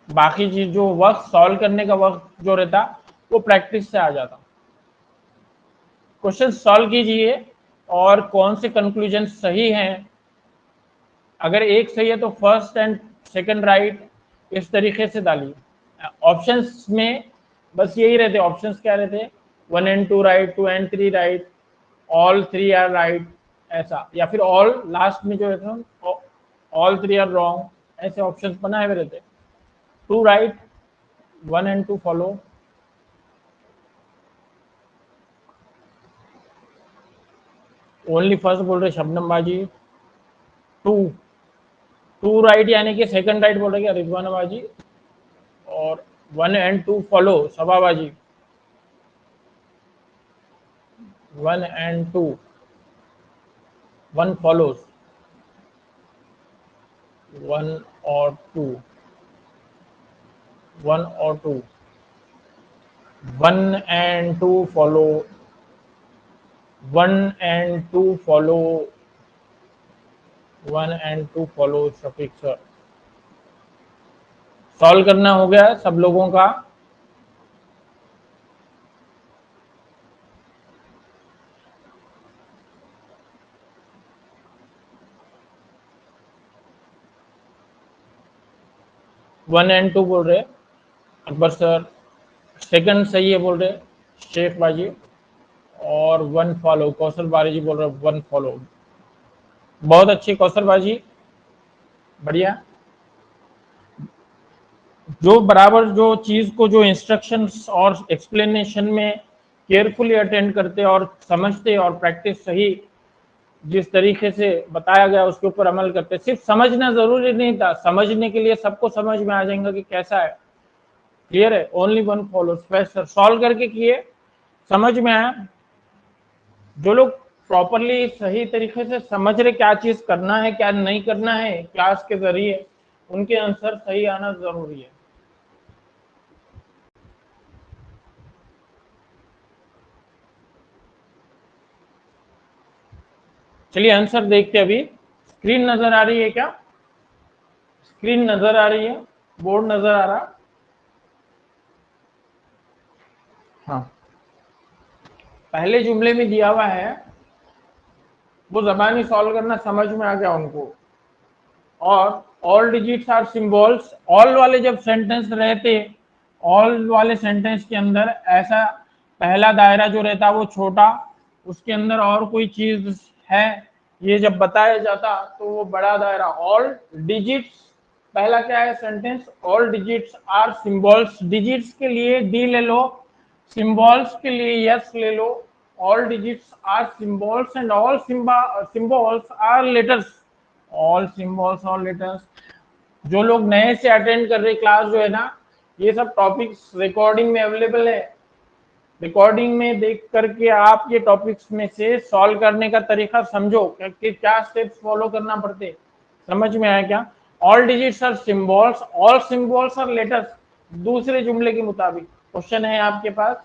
बाकी चीज जो वक्त सॉल्व करने का वक्त जो रहता वो प्रैक्टिस से आ जाता। क्वेश्चन सॉल्व कीजिए और कौन से कंक्लूजन सही हैं, अगर एक सही है तो फर्स्ट एंड सेकंड राइट, इस तरीके से डालिए। ऑप्शंस में बस यही रहते, ऑप्शंस क्या रहते? 1 and 2 right, 2 and 3 right, all 3 are right, ऐसा, या फिर ऑल लास्ट में जो है ऑल 3 आर रॉन्ग, ऐसे ऑप्शंस बनाए हुए रहते। 2 right, 1 and 2 follow. Only first बोल रहे शबनम बाजी। 2 राइट यानी कि सेकंड राइट बोल रहे क्या रिजवाना बाजी? और 1 and 2 फॉलो सबा बाजी। 1 and 2, 1 follows, 1 or 2, 1 or 2, 1 and 2 follow, 1 and 2 follow, 1 and 2 follow। Shafiq sir, solve करना हो गया सब लोगों का? वन एंड टू बोल रहे अकबर सर, सेकंड सही है बोल रहे शेख बाजी, और 1 फॉलो कौशल बारी जी बोल रहे 1 फॉलो। बहुत अच्छी कौशल बाजी, बढ़िया। जो बराबर जो चीज को जो इंस्ट्रक्शंस और एक्सप्लेनेशन में केयरफुली अटेंड करते और समझते और प्रैक्टिस सही जिस तरीके से बताया गया उसके ऊपर अमल करते। सिर्फ समझना जरूरी नहीं था, समझने के लिए सबको समझ में आ जाएगा कि कैसा है, क्लियर है। ओनली वन फॉलो, सॉल्व करके किए, समझ में आया। जो लोग प्रॉपरली सही तरीके से समझ रहे क्या चीज करना है क्या नहीं करना है क्लास के जरिए, उनके आंसर सही आना जरूरी है। चलिए आंसर देखते अभी। स्क्रीन नजर आ रही है क्या? स्क्रीन नजर आ रही है, बोर्ड नजर आ रहा? हाँ, पहले जुमले में दिया हुआ है, वो जबानी सॉल्व करना समझ में आ गया उनको। और all digits are symbols, all वाले जब सेंटेंस रहते, ऑल वाले सेंटेंस के अंदर ऐसा पहला दायरा जो रहता वो छोटा, उसके अंदर और कोई चीज है ये जब बताया जाता तो वो बड़ा दायरा। ऑल डिजिट्स, पहला क्या है sentence, all digits are symbols, digits के लिए डी ले लो, सिंबल्स के लिए यस ले लो। All digits are symbols and all symbols are letters, all symbols और लेटर्स। जो लोग नए से अटेंड कर रहे क्लास जो है ना, ये सब टॉपिक्स रिकॉर्डिंग में अवेलेबल है, रिकॉर्डिंग में देख करके आप ये टॉपिक्स में से सॉल्व करने का तरीका समझो कि क्या स्टेप्स फॉलो करना पड़ते। समझ में आया क्या? All digits are symbols, all symbols are letters, दूसरे जुमले के मुताबिक क्वेश्चन है आपके पास,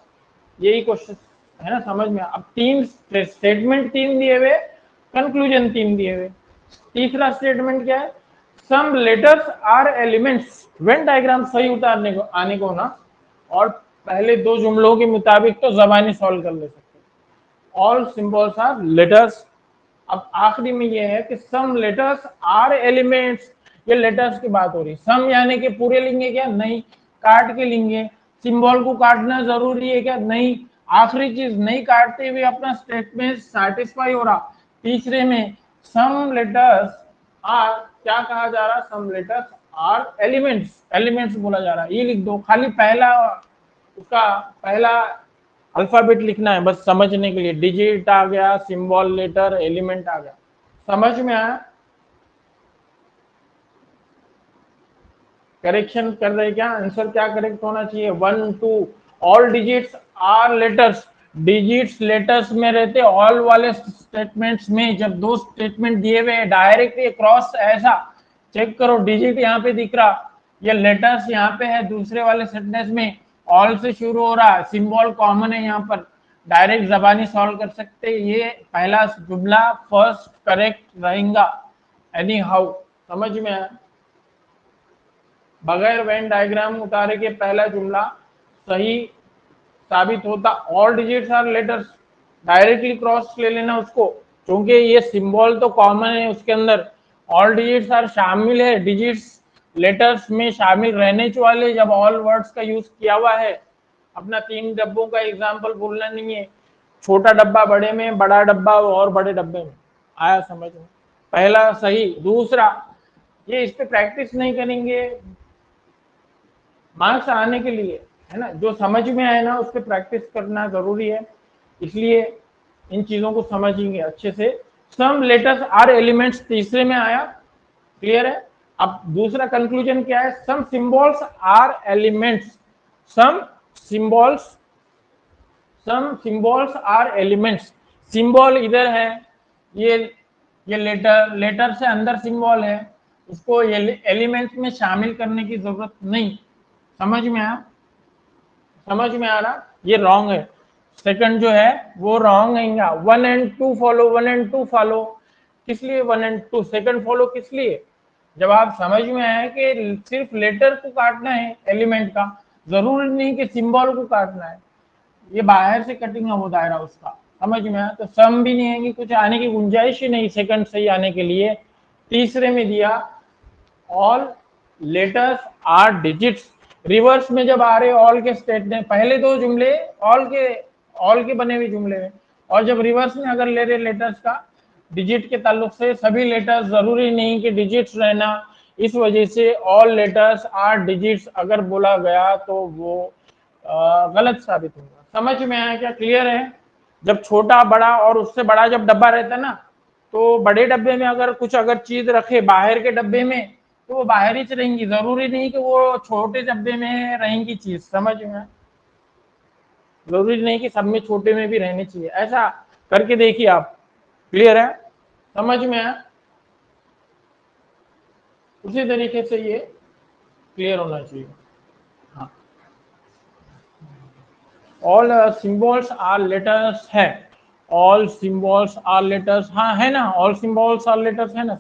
यही क्वेश्चन है ना, समझ में। अब तीन स्टेटमेंट, तीन दिए हुए, कंक्लूजन तीन दिए हुए। तीसरा स्टेटमेंट क्या है, some letters are elements, Venn diagram सही उतारने को आने को ना, और पहले दो जुमलों के मुताबिक तो जबानी सॉल्व कर ले सकते। All symbols are letters. अब आखिरी में ये है कि सम लेटर्स आर एलिमेंट्स, ये लेटर्स की बात हो रही। सम यानी कि पूरे लेंगे क्या? नहीं, काट के लेंगे। सिंबल को काटना जरूरी है क्या? नहीं। आखिरी चीज नहीं काटते हुए अपना स्टेटमेंट सेटिस्फाई हो रहा। तीसरे में सम लेटर्स आर, क्या कहा जा रहा? Some letters are elements, elements बोला जा रहा है, ये लिख दो। खाली पहला, उसका पहला अल्फाबेट लिखना है बस समझने के लिए। डिजिट आ गया, सिंबल, लेटर, एलिमेंट आ गया। समझ में आया? करेक्शन कर रहे क्या? आंसर क्या करेक्ट होना चाहिए? 1 2। All digits are letters, digits letters में रहते। ऑल वाले स्टेटमेंट्स में जब दो स्टेटमेंट दिए हुए डायरेक्ट क्रॉस, ऐसा चेक करो, डिजिट यहाँ पे दिख रहा, ये लेटर्स यहाँ पे है दूसरे वाले सेंटेंस में, ऑल से शुरू हो रहा, सिंबल कॉमन है यहाँ पर, डायरेक्ट जबानी सॉल्व कर सकते। ये पहला जुमला फर्स्ट करेक्ट रहेगा एनी हाउ। समझ में आया? बगैर वेन डायग्राम उतारे के पहला जुमला सही साबित होता। All digits are letters, directly cross ले लेना उसको, क्योंकि ये सिंबल तो कॉमन है उसके अंदर। ऑल डिजिट्स आर शामिल है, डिजिट्स लेटर्स में शामिल रहने वाले जब ऑल वर्ड्स का यूज किया हुआ है। अपना 3 डब्बों का एग्जाम्पल बोलना नहीं है, छोटा डब्बा बड़े में, बड़ा डब्बा और बड़े डब्बे में। आया समझ में? पहला सही। दूसरा, ये इस पे प्रैक्टिस नहीं करेंगे मार्क्स आने के लिए, है ना, जो समझ में आए ना उस पर प्रैक्टिस करना जरूरी है, इसलिए इन चीजों को समझेंगे अच्छे से। सम लेटर्स आर एलिमेंट्स तीसरे में आया, क्लियर है। अब दूसरा कंक्लूजन क्या है? Some symbols are elements, some symbols, some symbols are elements. Symbol इधर है, ये लेटर, लेटर से अंदर सिंबल है, उसको एलिमेंट्स में शामिल करने की जरूरत नहीं। समझ में आया? समझ में आ रहा? ये रॉन्ग है, सेकंड जो है वो रॉन्ग है। 1 and 2 फॉलो, 1 and 2 फॉलो, किस लिए 1 and 2? सेकंड फॉलो किस लिए? जब आप समझ में आए कि सिर्फ लेटर को काटना है एलिमेंट का, जरूरी नहीं कि सिंबल को काटना है, ये बाहर से कटिंग है वो दायरा उसका। समझ में आया? तो सम भी नहीं आएगी, कुछ आने की गुंजाइश ही नहीं सेकंड सही आने के लिए। तीसरे में दिया all letters are digits, reverse में जब आ रहे ऑल के स्टेटमेंट, पहले दो जुमले ऑल के बने हुए जुमले में, और जब रिवर्स में अगर ले रहे लेटर्स का डिजिट के ताल्लुक से, सभी लेटर्स जरूरी नहीं कि डिजिट्स रहना, इस वजह से ऑल लेटर्स आर डिजिट्स अगर बोला गया तो वो गलत साबित होगा। समझ में आया क्या? क्लियर है? जब छोटा बड़ा और उससे बड़ा जब डब्बा रहता है ना, तो बड़े डब्बे में अगर कुछ चीज रखे बाहर के डब्बे में, तो वो बाहर ही रहेंगी, जरूरी नहीं कि वो छोटे डब्बे में रहेंगी चीज। समझ में? जरूरी नहीं कि सब में छोटे में भी रहनी चाहिए, ऐसा करके देखिए आप। क्लियर है? समझ में आया? उसी तरीके से ये क्लियर होना चाहिए। हाँ, ऑल सिंबल्स आर लेटर्स है, ऑल सिंबल्स आर लेटर्स, हाँ है ना, ऑल सिंबल्स आर लेटर्स है ना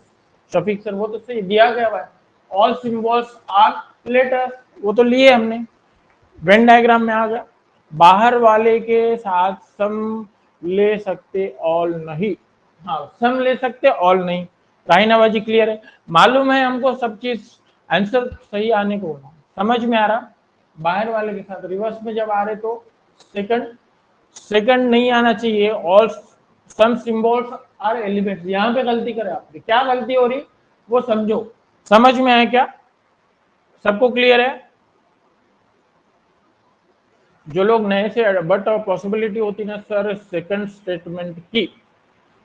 शफीक सर, वो तो सही दिया गया है, ऑल सिंबल्स आर लेटर्स, वो तो लिए हमने, वेन डायग्राम में आ गया। बाहर वाले के साथ सम ले सकते, ऑल नहीं। हाँ, सम ले सकते, ऑल नहीं। राहिनाबाजी क्लियर है? मालूम है हमको सब चीज, आंसर सही आने को होना। समझ में आ रहा? बाहर वाले के साथ रिवर्स में जब आ रहे तो सेकंड, सेकंड नहीं आना चाहिए। All some symbols are elements, यहाँ पे गलती करे आपने, क्या गलती हो रही वो समझो। समझ में आया क्या? सबको क्लियर है? जो लोग नए से, बट पॉसिबिलिटी होती ना सर सेकंड स्टेटमेंट की,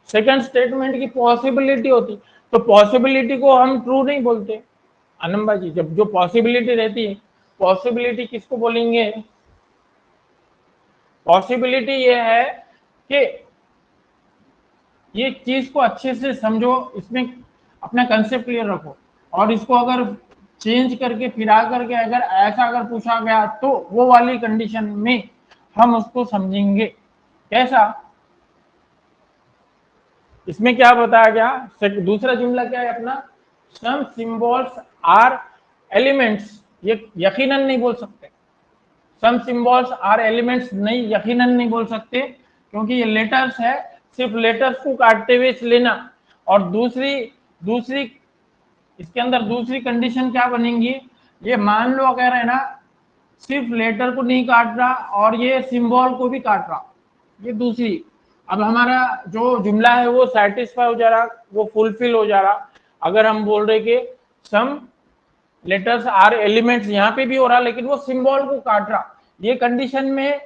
सेकंड स्टेटमेंट की पॉसिबिलिटी होती, तो पॉसिबिलिटी को हम ट्रू नहीं बोलते अनंबा जी। जब जो पॉसिबिलिटी रहती है, पॉसिबिलिटी किसको बोलेंगे? पॉसिबिलिटी ये है कि ये चीज को अच्छे से समझो, इसमें अपना कंसेप्ट क्लियर रखो, और इसको अगर चेंज करके फिरा करके अगर ऐसा अगर पूछा गया तो वो वाली कंडीशन में हम उसको समझेंगे। कैसा? इसमें क्या बताया गया, दूसरा जुमला क्या है अपना, सम सिंबल्स आर एलिमेंट्स, ये यकीनन नहीं बोल सकते। सम सिंबल्स आर एलिमेंट्स नहीं, यकीनन नहीं बोल सकते, क्योंकि ये लेटर्स है, सिर्फ लेटर्स को काटते हुए लेना। और दूसरी दूसरी इसके अंदर दूसरी कंडीशन क्या बनेगी, ये मान लो अगर है ना सिर्फ लेटर को नहीं काट रहा और ये सिंबल को भी काट रहा, ये दूसरी। अब हमारा जो जुमला है वो सेटिस्फाई हो जा रहा, वो फुलफिल हो जा रहा, अगर हम बोल रहे कि सम लेटर्स आर एलिमेंट्स, यहाँ पे भी हो रहा लेकिन वो सिंबल को काट रहा, ये कंडीशन में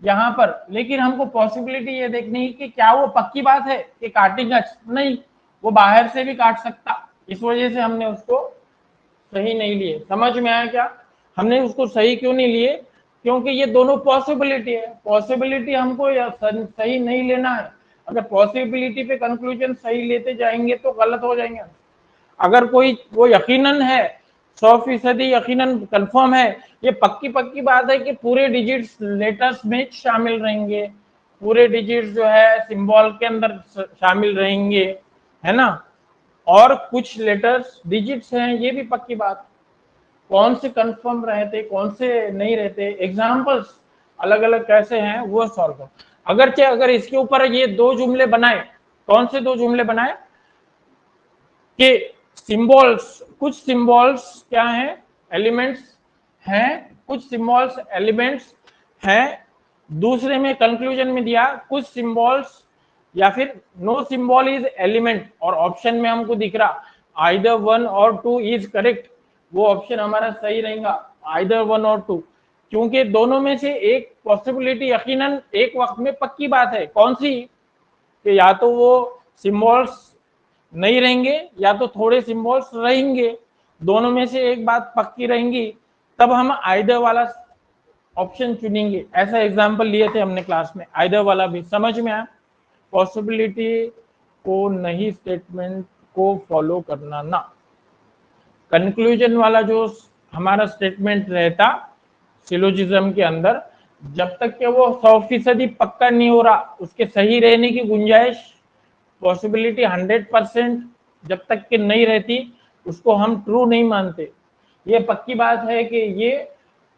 यहाँ पर। लेकिन हमको पॉसिबिलिटी ये देखनी है कि क्या वो पक्की बात है कि काटेगा, नहीं, वो बाहर से भी काट सकता, इस वजह से हमने उसको सही नहीं लिए। समझ में आया क्या? हमने उसको सही क्यों नहीं लिए? क्योंकि ये दोनों पॉसिबिलिटी है, पॉसिबिलिटी हमको सही नहीं लेना है। अगर पॉसिबिलिटी पे कंक्लूजन सही लेते जाएंगे तो गलत हो जाएंगे। अगर कोई वो यकीनन है, 100% यकीनन कंफर्म है, ये पक्की पक्की बात है कि पूरे डिजिट्स लेटर्स में शामिल रहेंगे, पूरे डिजिट्स जो है सिंबल के अंदर शामिल रहेंगे, है ना, और कुछ लेटर्स डिजिट्स हैं, ये भी पक्की बात। कौन से कंफर्म रहते, कौन से नहीं रहते, एग्जांपल्स अलग अलग कैसे हैं वो सॉल्व करो। अगर इसके ऊपर ये दो जुमले बनाए, कौन से दो जुमले बनाए कि सिंबल्स, कुछ सिंबल्स क्या हैं, एलिमेंट्स हैं, कुछ सिंबल्स एलिमेंट्स हैं। दूसरे में कंक्लूजन में दिया कुछ सिंबल्स या फिर नो सिंबल इज एलिमेंट, और ऑप्शन में हमको दिख रहा आइदर वन और टू इज करेक्ट, वो ऑप्शन हमारा सही रहेगा, आइदर वन और टू। क्योंकि दोनों में से एक पॉसिबिलिटी यकीनन एक वक्त में पक्की बात है, कौन सी, कि या तो वो सिंबल्स नहीं रहेंगे या तो थोड़े सिंबल्स रहेंगे, दोनों में से एक बात पक्की रहेंगी, तब हम आइदर वाला ऑप्शन चुनेंगे। ऐसा एग्जांपल लिए थे हमने क्लास में, आइदर वाला भी। समझ में आया? पॉसिबिलिटी को नहीं स्टेटमेंट को फॉलो करना ना, कंक्लूजन वाला जो हमारा स्टेटमेंट रहता सिलोजिज्म के अंदर, जब तक कि वो 100% पक्का नहीं हो रहा, उसके सही रहने की गुंजाइश, पॉसिबिलिटी 100% जब तक कि नहीं रहती, उसको हम ट्रू नहीं मानते। ये पक्की बात है कि ये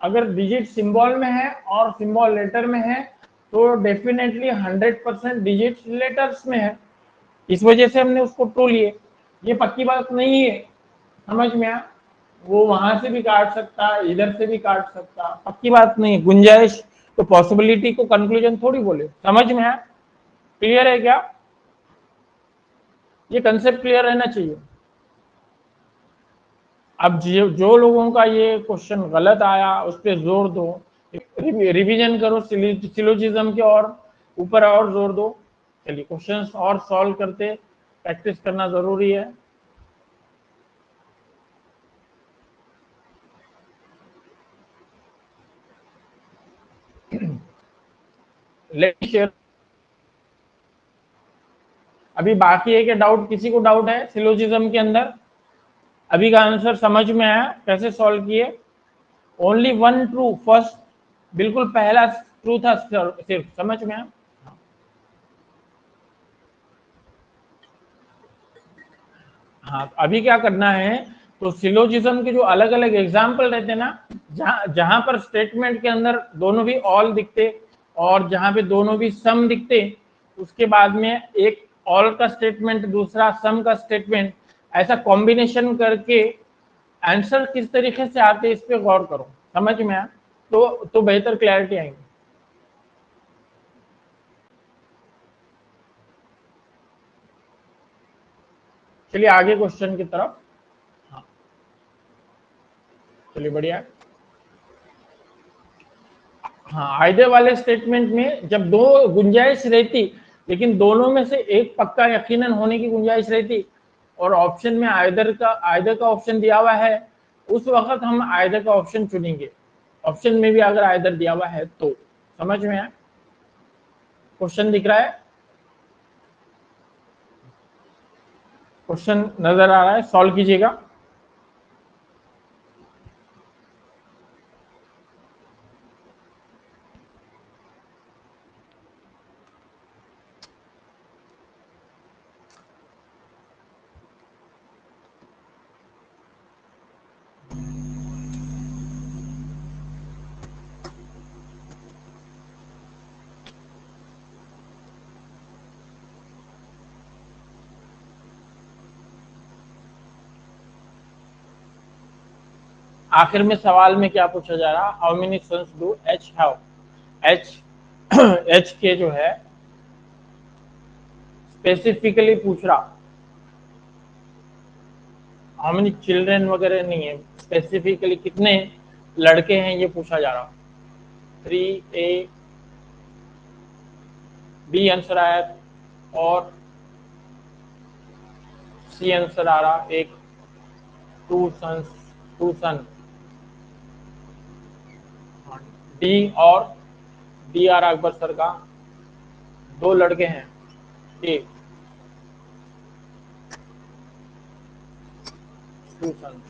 अगर डिजिट सिंबल में है और सिंबल लेटर में है तो डेफिनेटली 100% डिजिट लेटर्स में है, इस वजह से हमने उसको ट्रू लिए। ये पक्की बात नहीं है, समझ में आया? वो वहां से भी काट सकता, इधर से भी काट सकता, पक्की बात नहीं, गुंजाइश। तो पॉसिबिलिटी को कंक्लूजन थोड़ी बोले। समझ में आया? क्लियर है क्या? ये कंसेप्ट क्लियर रहना चाहिए। अब जो लोगों का ये क्वेश्चन गलत आया उस पर जोर दो रिवीजन करो सिलोजिज्म के और ऊपर और जोर दो। चलिए क्वेश्चंस और सॉल्व करते, प्रैक्टिस करना जरूरी है। Late share. अभी बाकी है क्या डाउट? किसी को डाउट है सिलोजिज्म के अंदर? अभी का आंसर समझ में आया कैसे सॉल्व किए? ओनली वन ट्रू, फर्स्ट बिल्कुल पहला ट्रू था सिर्फ, समझ में आया? हाँ, अभी क्या करना है, तो सिलोजिज्म के जो अलग अलग एग्जाम्पल रहते हैं ना, जहां पर स्टेटमेंट के अंदर दोनों भी ऑल दिखते और जहां पे दोनों भी सम दिखते, उसके बाद में एक ऑल का स्टेटमेंट दूसरा सम का स्टेटमेंट, ऐसा कॉम्बिनेशन करके आंसर किस तरीके से आते इस पे गौर करो, समझ में आया? तो बेहतर क्लैरिटी आएगी। चलिए आगे क्वेश्चन की तरफ। हाँ, चलिए बढ़िया। हाँ, आइदर वाले स्टेटमेंट में जब दो गुंजाइश रहती, लेकिन दोनों में से एक पक्का यकीनन होने की गुंजाइश रहती और ऑप्शन में आइदर का ऑप्शन दिया हुआ है, उस वक्त हम आइदर का ऑप्शन चुनेंगे। ऑप्शन में भी अगर आइदर दिया हुआ है तो, समझ में आया? क्वेश्चन दिख रहा है? क्वेश्चन नजर आ रहा है? सॉल्व कीजिएगा। आखिर में सवाल में क्या पूछा जा रहा? How many sons do H have? H H के जो है स्पेसिफिकली पूछ रहा, हाउ मेनी चिल्ड्रेन वगैरह नहीं है, स्पेसिफिकली कितने लड़के हैं ये पूछा जा रहा। 3A बी आंसर आया और सी आंसर आ रहा एक, टू सन। डी और डी आर अकबर सर का दो लड़के हैं। A two son,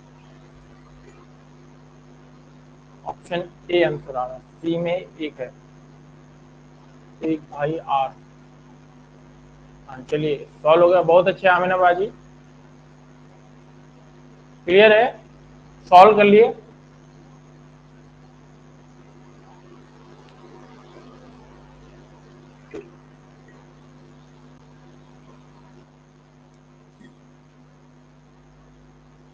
option A answer आ रहा, सी में एक है, एक भाई आर। हाँ चलिए सॉल्व हो गया, बहुत अच्छे आमिना बाजी, क्लियर है, सॉल्व कर लिए।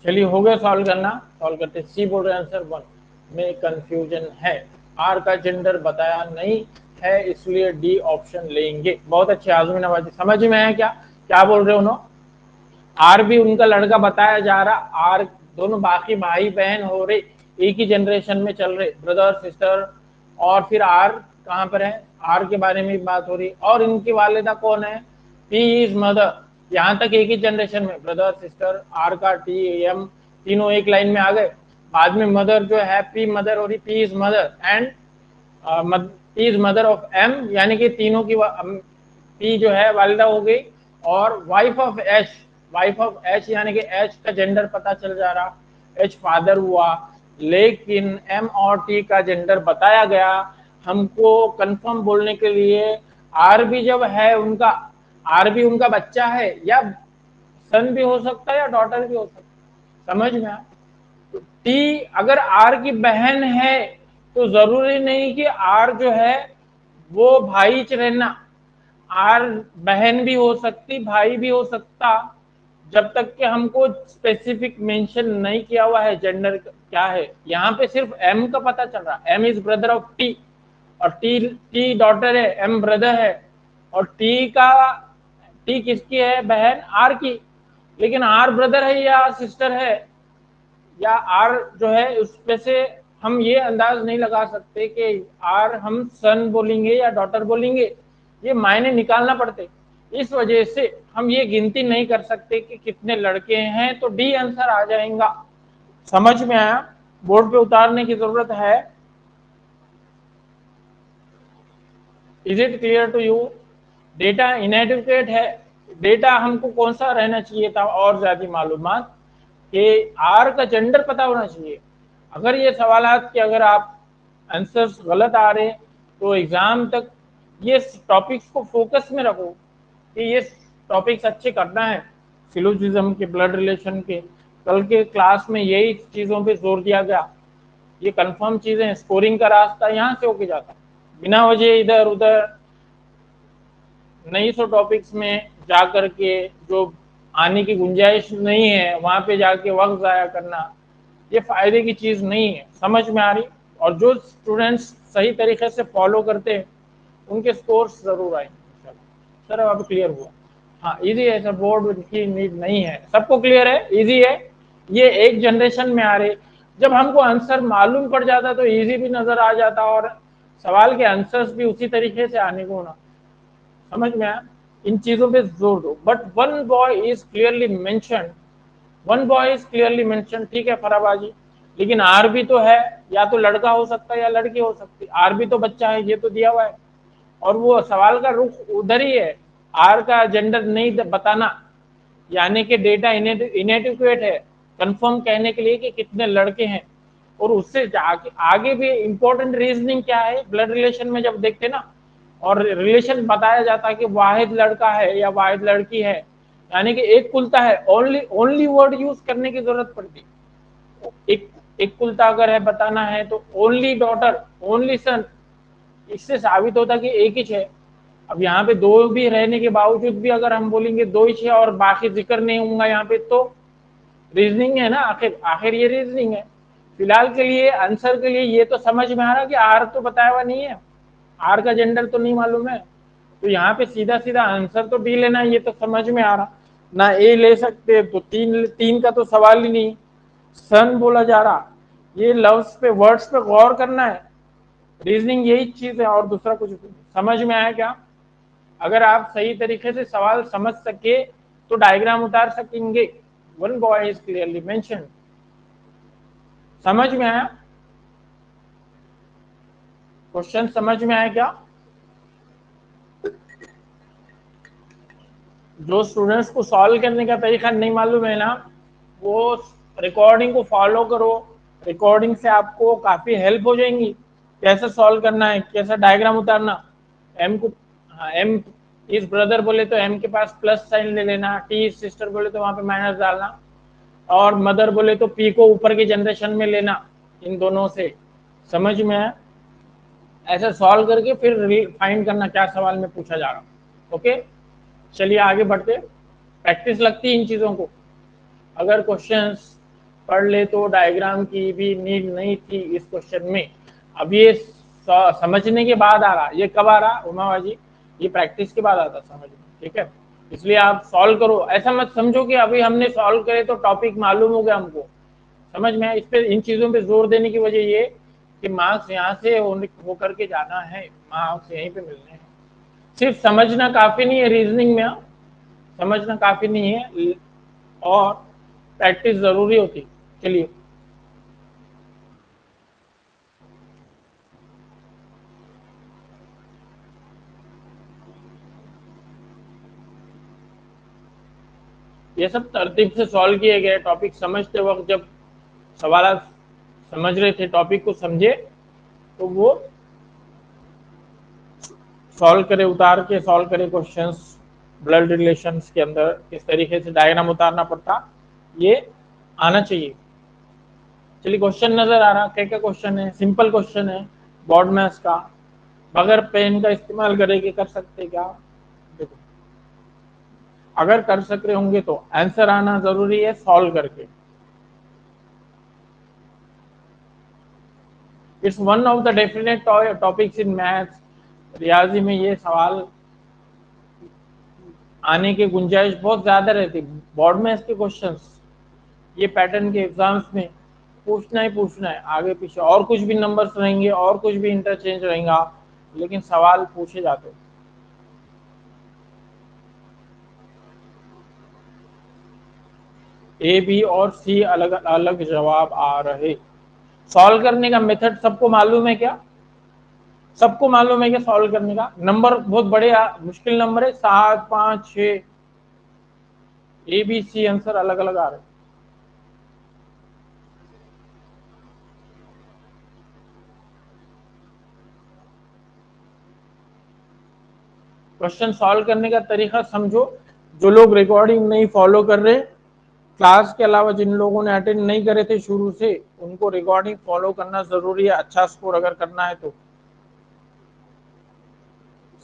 चलिए हो गया सॉल्व करना, सॉल्व करते। सी बोल रहे आंसर 1 में कंफ्यूजन है, आर का जेंडर बताया नहीं है इसलिए डी ऑप्शन लेंगे। बहुत अच्छे आजमीन आबादी, समझ में आया क्या क्या बोल रहे हो उन्होंने? आर भी उनका लड़का बताया जा रहा, आर दोनों बाकी भाई बहन हो रहे, एक ही जनरेशन में चल रहे, ब्रदर सिस्टर। और फिर आर कहाँ पर है, आर के बारे में बात हो रही, और इनकी वालिदा कौन है? P is mother. यहाँ तक एक ही जनरेशन में ब्रदर सिस्टर, आर का टी एम तीनों एक लाइन में आ गए। बाद में मदर जो है पी मदर हो रही, P is mother and P is mother of M, यानी कि तीनों की पी जो है वालिदा हो गई, और wife of H, wife of H यानी कि एच का जेंडर पता चल जा रहा, एच फादर हुआ, लेकिन एम और टी का जेंडर बताया गया। हमको कंफर्म बोलने के लिए आर भी जब है उनका, आर भी उनका बच्चा है, या सन भी हो सकता है या डॉटर भी हो सकता है, समझ में आया? तो टी अगर आर की बहन है तो जरूरी नहीं कि आर जो है वो भाई च रहना, आर बहन भी हो सकती भाई भी हो सकता, जब तक कि हमको स्पेसिफिक मेंशन नहीं किया हुआ है जेंडर क्या है। यहाँ पे सिर्फ एम का पता चल रहा, M is brother of T, और टी डॉटर है, एम ब्रदर है, और टी किसकी है? बहन आर की। लेकिन आर ब्रदर है या सिस्टर है, या आर जो है उसमें से हम ये अंदाज नहीं लगा सकते कि आर हम सन बोलेंगे या डॉटर बोलेंगे, ये मायने निकालना पड़ते। इस वजह से हम ये गिनती नहीं कर सकते कि कितने लड़के हैं, तो डी आंसर आ जाएगा। समझ में आया? बोर्ड पे उतारने की जरूरत है। Is it clear to you? Data inadequate है। डेटा हमको कौन सा रहना चाहिए था और ज्यादा मालूमात कि आर का जेंडर पता होना चाहिए। अगर ये सवालात कि अगर आप आंसर्स गलत आ रहे तो एग्जाम तक ये टॉपिक्स को फोकस में रखो कि ये टॉपिक्स अच्छे करना है, सिलोजिज्म के, ब्लड रिलेशन के। कल के क्लास में यही चीजों पे जोर दिया गया। ये कंफर्म चीजें, स्कोरिंग का रास्ता यहाँ से होके जाता, बिना वजह इधर उधर नई सौ टॉपिक्स में जा करके जो आने की गुंजाइश नहीं है वहां पे जाके वक्त जाया करना, ये फायदे की चीज नहीं है। समझ में आ रही? और जो स्टूडेंट्स सही तरीके से फॉलो करते हैं उनके स्कोर्स जरूर आएंगे। सर अब क्लियर हुआ? हाँ इजी है सर, बोर्ड की नीड नहीं है, सबको क्लियर है, इजी है। ये एक जनरेशन में आ रहे, जब हमको आंसर मालूम पड़ जाता तो इजी भी नजर आ जाता और सवाल के आंसर्स भी उसी तरीके से आने को ना। समझ में आया? इन चीजों पे जोर दो। But one boy is clearly mention, one boy is clearly mention, ठीक है फराबाजी, लेकिन आर भी तो है, या तो लड़का हो सकता है या लड़की हो सकती है, आर भी तो बच्चा है, ये तो दिया हुआ है। और वो सवाल का रुख उधर ही है, आर का जेंडर नहीं बताना, यानी कि डेटा इनएडिक्वेट है कंफर्म कहने के लिए कि कितने लड़के हैं। और उससे आगे भी इंपॉर्टेंट रीजनिंग क्या है, ब्लड रिलेशन में जब देखते ना और रिलेशन बताया जाता है कि वाहिद लड़का है या वाहिद लड़की है, यानी कि एक कुलता है, ओनली ओनली वर्ड यूज करने की जरूरत पड़ती। एक एक कुलता अगर है बताना है तो ओनली डॉटर, ओनली सन, इससे साबित होता कि एक ही है। अब यहाँ पे दो भी रहने के बावजूद भी अगर हम बोलेंगे दो ही है और बाकी जिक्र नहीं होगा यहाँ पे, तो रीजनिंग है ना, आखिर आखिर ये रीजनिंग है। फिलहाल के लिए आंसर के लिए ये तो समझ में आ रहा कि आर तो बताया हुआ नहीं है, आर का जेंडर तो नहीं मालूम है, तो यहाँ पे सीधा सीधा आंसर तो डी लेना, ये तो समझ में आ रहा ना। ए ले सकते तो तीन, तीन का तो सवाल ही नहीं। सन बोला जा रहा, ये लफ्ज पे, वर्ड्स पे गौर करना है। रीजनिंग यही चीज है और दूसरा कुछ नहीं। समझ में आया क्या? अगर आप सही तरीके से सवाल समझ सके तो डायग्राम उतार सकेंगे। One boy is clearly mention. समझ में आया? क्वेश्चन समझ में आया क्या? जो स्टूडेंट्स को सॉल्व करने का तरीका नहीं मालूम है ना, वो रिकॉर्डिंग को फॉलो करो। रिकॉर्डिंग से आपको काफी हेल्प हो जाएंगी, कैसे सॉल्व करना है, कैसा डायग्राम उतारना। एम को, हाँ, एम इज ब्रदर बोले तो एम के पास प्लस साइन ले लेना, टी इज सिस्टर बोले तो वहां पे माइनस डालना, और मदर बोले तो पी को ऊपर के जनरेशन में लेना, इन दोनों से। समझ में है? ऐसे सॉल्व करके फिर फाइंड करना क्या सवाल में पूछा जा रहा। ओके, चलिए आगे बढ़ते। प्रैक्टिस लगती है इन चीजों को। अगर क्वेश्चंस पढ़ ले तो डायग्राम की भी नीड नहीं थी इस क्वेश्चन में। अब ये समझने के बाद आ रहा, ये कब आ रहा उमाबाजी? ये प्रैक्टिस के बाद आता समझ में, ठीक है? इसलिए आप सॉल्व करो, ऐसा मत समझो कि अभी हमने सॉल्व करे तो टॉपिक मालूम हो गया हमको। समझ में? इस पे, इन चीजों पे जोर देने की वजह ये कि मार्क्स यहाँ से हो करके जाना है, मार्क्स यहीं पे मिलने हैं। सिर्फ समझना काफी नहीं है रीजनिंग में, समझना काफी नहीं है और प्रैक्टिस जरूरी होती। चलिए, ये सब तरतीब से सॉल्व किए गए टॉपिक। समझते वक्त जब सवाल समझ रहे थे, टॉपिक को समझे, तो वो सॉल्व करे, उतार के सॉल्व करे क्वेश्चंस। ब्लड रिलेशंस के अंदर किस तरीके से डायग्राम उतारना पड़ता, ये आना चाहिए। चलिए, क्वेश्चन नजर आ रहा, क्या क्या क्वेश्चन है? सिंपल क्वेश्चन है बोर्ड मैथ्स का, बगैर पेन का इस्तेमाल करेंगे कर सकते क्या? देखो, अगर कर सक रहे होंगे तो आंसर आना जरूरी है सॉल्व करके। It's one of the definite topics in maths. रियाजी में ये सवाल आने की गुंजाइश बहुत ज्यादा रहती। बोर्ड में इसके क्वेश्चंस, ये पैटर्न के एग्जाम्स में पूछना ही पूछना है, आगे पीछे और कुछ भी नंबर्स रहेंगे और कुछ भी इंटरचेंज रहेगा, लेकिन सवाल पूछे जाते। ए बी और सी अलग अलग जवाब आ रहे। सॉल्व करने का मेथड सबको मालूम है क्या? सबको मालूम है क्या सॉल्व करने का? नंबर बहुत बड़े मुश्किल नंबर है, 7 5 6, ए बी सी आंसर अलग अलग आ रहे। क्वेश्चन सॉल्व करने का तरीका समझो। जो लोग रिकॉर्डिंग नहीं फॉलो कर रहे, क्लास के अलावा जिन लोगों ने अटेंड नहीं करे थे शुरू से, उनको रिकॉर्डिंग फॉलो करना जरूरी है, अच्छा स्कोर अगर करना है तो।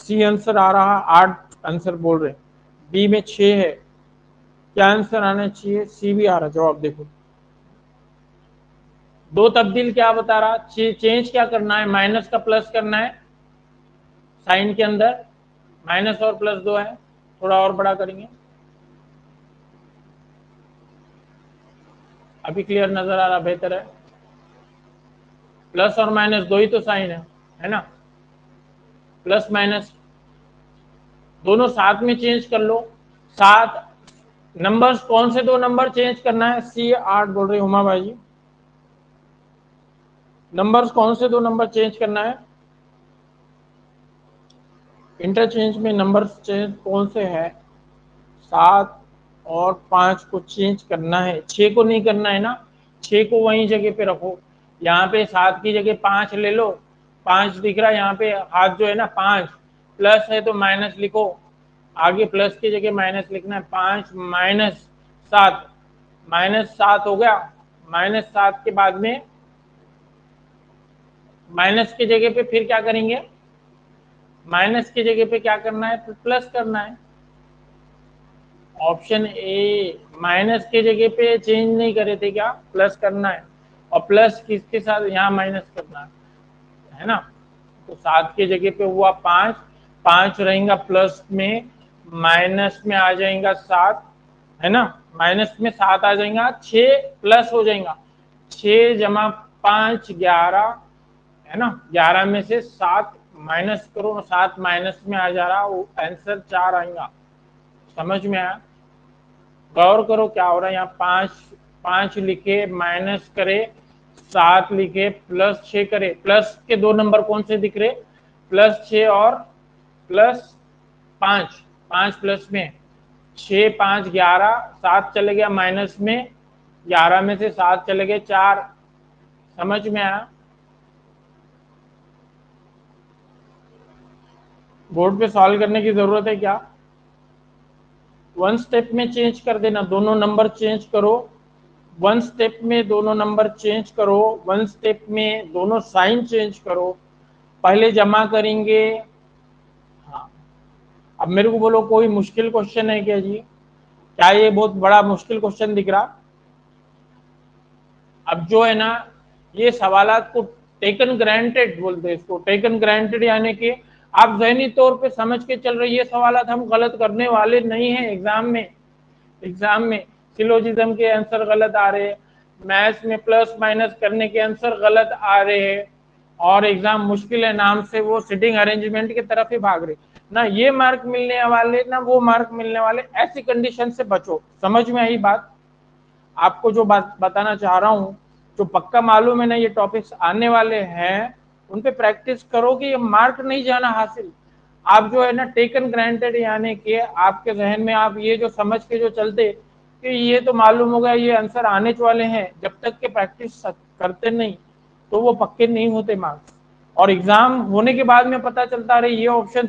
सी आंसर आ रहा, 8 आंसर बोल रहे, बी में 6 है, क्या आंसर आना चाहिए? सी भी आ रहा जवाब। देखो दो तब्दील क्या बता रहा, चेंज क्या करना है, माइनस का प्लस करना है, साइन के अंदर माइनस और प्लस 2 है, थोड़ा और बड़ा करेंगे, अभी क्लियर नजर आ रहा, बेहतर है। प्लस और माइनस दो ही तो साइन है ना, प्लस माइनस दोनों साथ में चेंज कर लो। सात नंबर्स, कौन से दो नंबर चेंज करना है? सी 8 बोल रही उमा भाई जी, नंबर्स कौन से दो नंबर चेंज करना है? इंटरचेंज में नंबर्स चेंज कौन से है? 7 और 5 को चेंज करना है, 6 को नहीं करना है ना, 6 को वहीं जगह पे रखो। यहाँ पे 7 की जगह 5 ले लो, 5 दिख रहा है यहाँ पे, हाथ जो है ना 5, प्लस है तो माइनस लिखो, आगे प्लस की जगह माइनस लिखना है, 5 माइनस 7, -7 हो गया। -7 के बाद में माइनस की जगह पे फिर क्या करेंगे? माइनस की जगह पे क्या करना है? फिर प्लस करना है। ऑप्शन ए, माइनस के जगह पे चेंज नहीं करे थे क्या? प्लस करना है, और प्लस किसके साथ? यहाँ माइनस करना है ना। तो 7 की जगह पे हुआ 5, 5 रहेगा प्लस में, माइनस में आ जाएगा 7, है ना, माइनस में 7 आ जाएगा, 6 प्लस हो जाएगा, 6 जमा 5 11, है ना, 11 में से 7 माइनस करो, 7 माइनस में आ जा रहा, वो आंसर 4 आएगा। समझ में आया? गौर करो क्या हो रहा है यहाँ, 5 5 लिखे, माइनस करे, 7 लिखे, प्लस 6 करे, प्लस के दो नंबर कौन से दिख रहे? +6 और +5, 5 प्लस में 6 5 11, 7 चले गया माइनस में, 11 में से 7 चले गए 4। समझ में आया? बोर्ड पे सॉल्व करने की जरूरत है क्या? वन स्टेप में चेंज कर देना, दोनों नंबर चेंज करो, वन स्टेप में दोनों नंबर चेंज करो, वन स्टेप में दोनों साइन चेंज करो। पहले जमा करेंगे। हाँ, अब मेरे को बोलो कोई मुश्किल क्वेश्चन है क्या जी? क्या ये बहुत बड़ा मुश्किल क्वेश्चन दिख रहा? अब जो है ना, ये सवालात को टेकन ग्रांटेड बोलते हैं, इसको टेकन ग्रांटेड, यानी कि आप जहनी तौर पे समझ के चल रहे, ये सवालात हम गलत करने वाले नहीं है एग्जाम में। एग्जाम में सिलोजिज्म के आंसर गलत आ रहे हैं, मैथ्स में प्लस माइनस करने के आंसर गलत आ रहे हैं, और एग्जाम मुश्किल है नाम से वो सिटिंग अरेंजमेंट की तरफ ही भाग रहे ना, ये मार्क मिलने वाले ना वो मार्क मिलने वाले, ऐसी कंडीशन से बचो। समझ में आई बात? आपको जो बात बताना चाह रहा हूँ, जो पक्का मालूम है ना ये टॉपिक्स आने वाले हैं, उन पे प्रैक्टिस करो कि ये मार्क नहीं जाना हासिल। आप जो है ना टेकन ग्रांटेड, यानी कि आपके जहन में आप ये जो समझ के जो चलते कि ये तो मालूम होगा ये आंसर आने वाले हैं, जब तक के प्रैक्टिस करते नहीं तो वो पक्के नहीं होते मार्क्स। और एग्जाम होने के बाद में पता चलता रहे ये ऑप्शन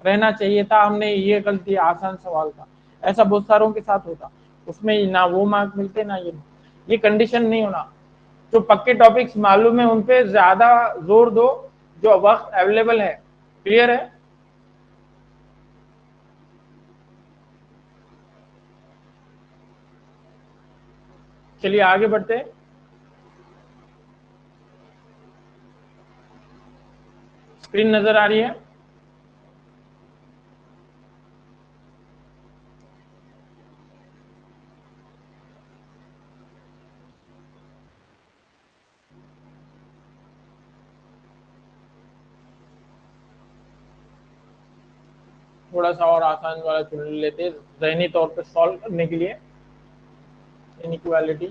रहना चाहिए था, हमने ये गलती, आसान सवाल था, ऐसा बहुत सारों के साथ होता, उसमें ना वो मार्क मिलते ना ये कंडीशन नहीं होना। जो पक्के टॉपिक्स मालूम है उन पे ज्यादा जोर दो, जो वक्त अवेलेबल है। क्लियर है? चलिए आगे बढ़ते हैं। स्क्रीन नजर आ रही है? थोड़ा सा और आसान वाला चुन लेते ज़हनी तौर पे सॉल्व करने के लिए इनइक्वालिटी,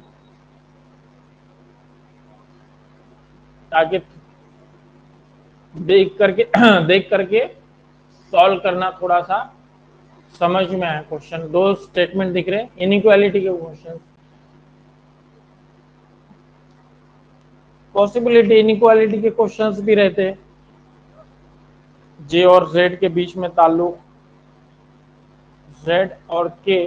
ताकि देख करके देख करके सॉल्व करना थोड़ा सा समझ में आए क्वेश्चन। दो स्टेटमेंट दिख रहे इनइक्वालिटी के क्वेश्चन, पॉसिबिलिटी इनइक्वालिटी के क्वेश्चंस भी रहते हैं। जे और जेड के बीच में ताल्लुक, जेड और के,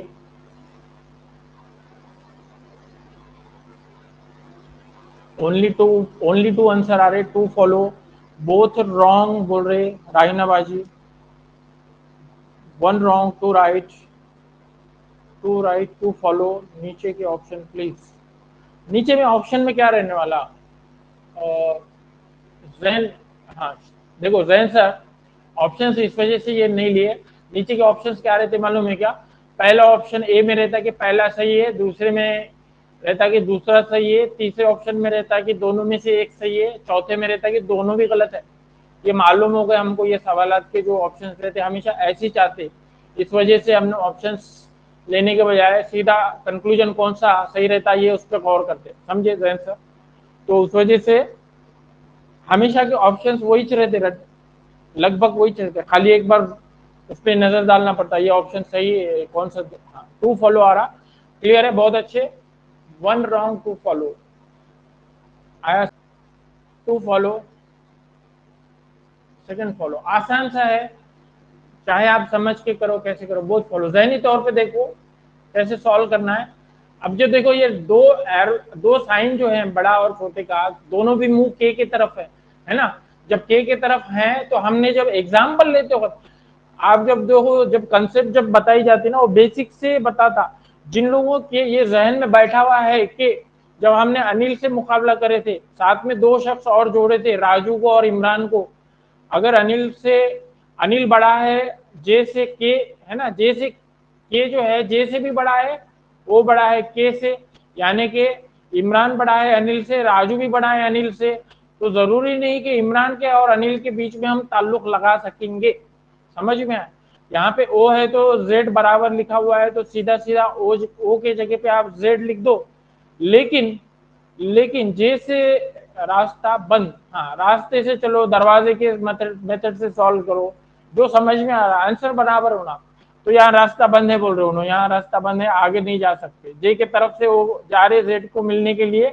ओनली टू आंसर आ रहे, टू फॉलो, बोथ रॉन्ग बोल रहे Rahina baji, one wrong, two right, two follow. नीचे के ऑप्शन प्लीज, नीचे में ऑप्शन में क्या रहने वाला, जैन, हाँ देखो जैन सर ऑप्शन इस वजह से ये नहीं लिए, नीचे के ऑप्शंस क्या रहते मालूम है क्या, पहला ऑप्शन ए में रहता कि पहला सही है, दूसरे में रहता कि दूसरा सही है, तीसरे ऑप्शन में रहता कि दोनों में से एक सही है, चौथे में रहता कि दोनों भी गलत है। ये मालूम हो गया हमको, ये सवालात के जो ऑप्शंस रहते हमेशा ऐसे ही चाहते, इस वजह से हमने ऑप्शंस लेने के बजाय सीधा कंक्लूजन कौन सा सही रहता है ये उस पर गौर करते, समझे जैन सर। तो उस वजह से हमेशा के ऑप्शंस वही रहते, लगभग वही चलते, खाली एक बार उस पर नजर डालना पड़ता है ये ऑप्शन सही है कौन सा। टू फॉलो आ रहा, क्लियर है, बहुत अच्छे। वन रॉन्ग, टू फॉलो आया, टू फॉलो, सेकंड फॉलो, आसान सा है, चाहे आप समझ के करो कैसे करो, बहुत फॉलो, जहनी तौर पे देखो कैसे सॉल्व करना है। अब जो देखो ये दो साइन जो है बड़ा और छोटे का, दोनों भी मुंह के की तरफ है ना, जब के की तरफ है तो हमने जब एग्जाम्पल लेते हो, आप जब देखो जब कंसेप्ट जब बताई जाती ना वो बेसिक से बताता, जिन लोगों के ये जहन में बैठा हुआ है कि जब हमने अनिल से मुकाबला करे थे, साथ में दो शख्स और जोड़े थे, राजू को और इमरान को, अगर अनिल बड़ा है जे से के, है ना, जे से के जो है जे से भी बड़ा है, वो बड़ा है के से, यानी कि इमरान बड़ा है अनिल से, राजू भी बड़ा है अनिल से, तो जरूरी नहीं कि इमरान के और अनिल के बीच में हम ताल्लुक लगा सकेंगे, समझ में आए। यहाँ पे ओ है तो जेड बराबर लिखा हुआ है, तो सीधा सीधा ओ के जगह पे आप जेड लिख दो, लेकिन जे से रास्ता बंद, हाँ रास्ते से चलो, दरवाजे के मेथड से सॉल्व करो, जो समझ में आ रहा है आंसर बराबर होना। तो यहाँ रास्ता बंद है बोल रहे हो, यहाँ रास्ता बंद है, आगे नहीं जा सकते, जे के तरफ से वो जा रहे जेड को मिलने के लिए,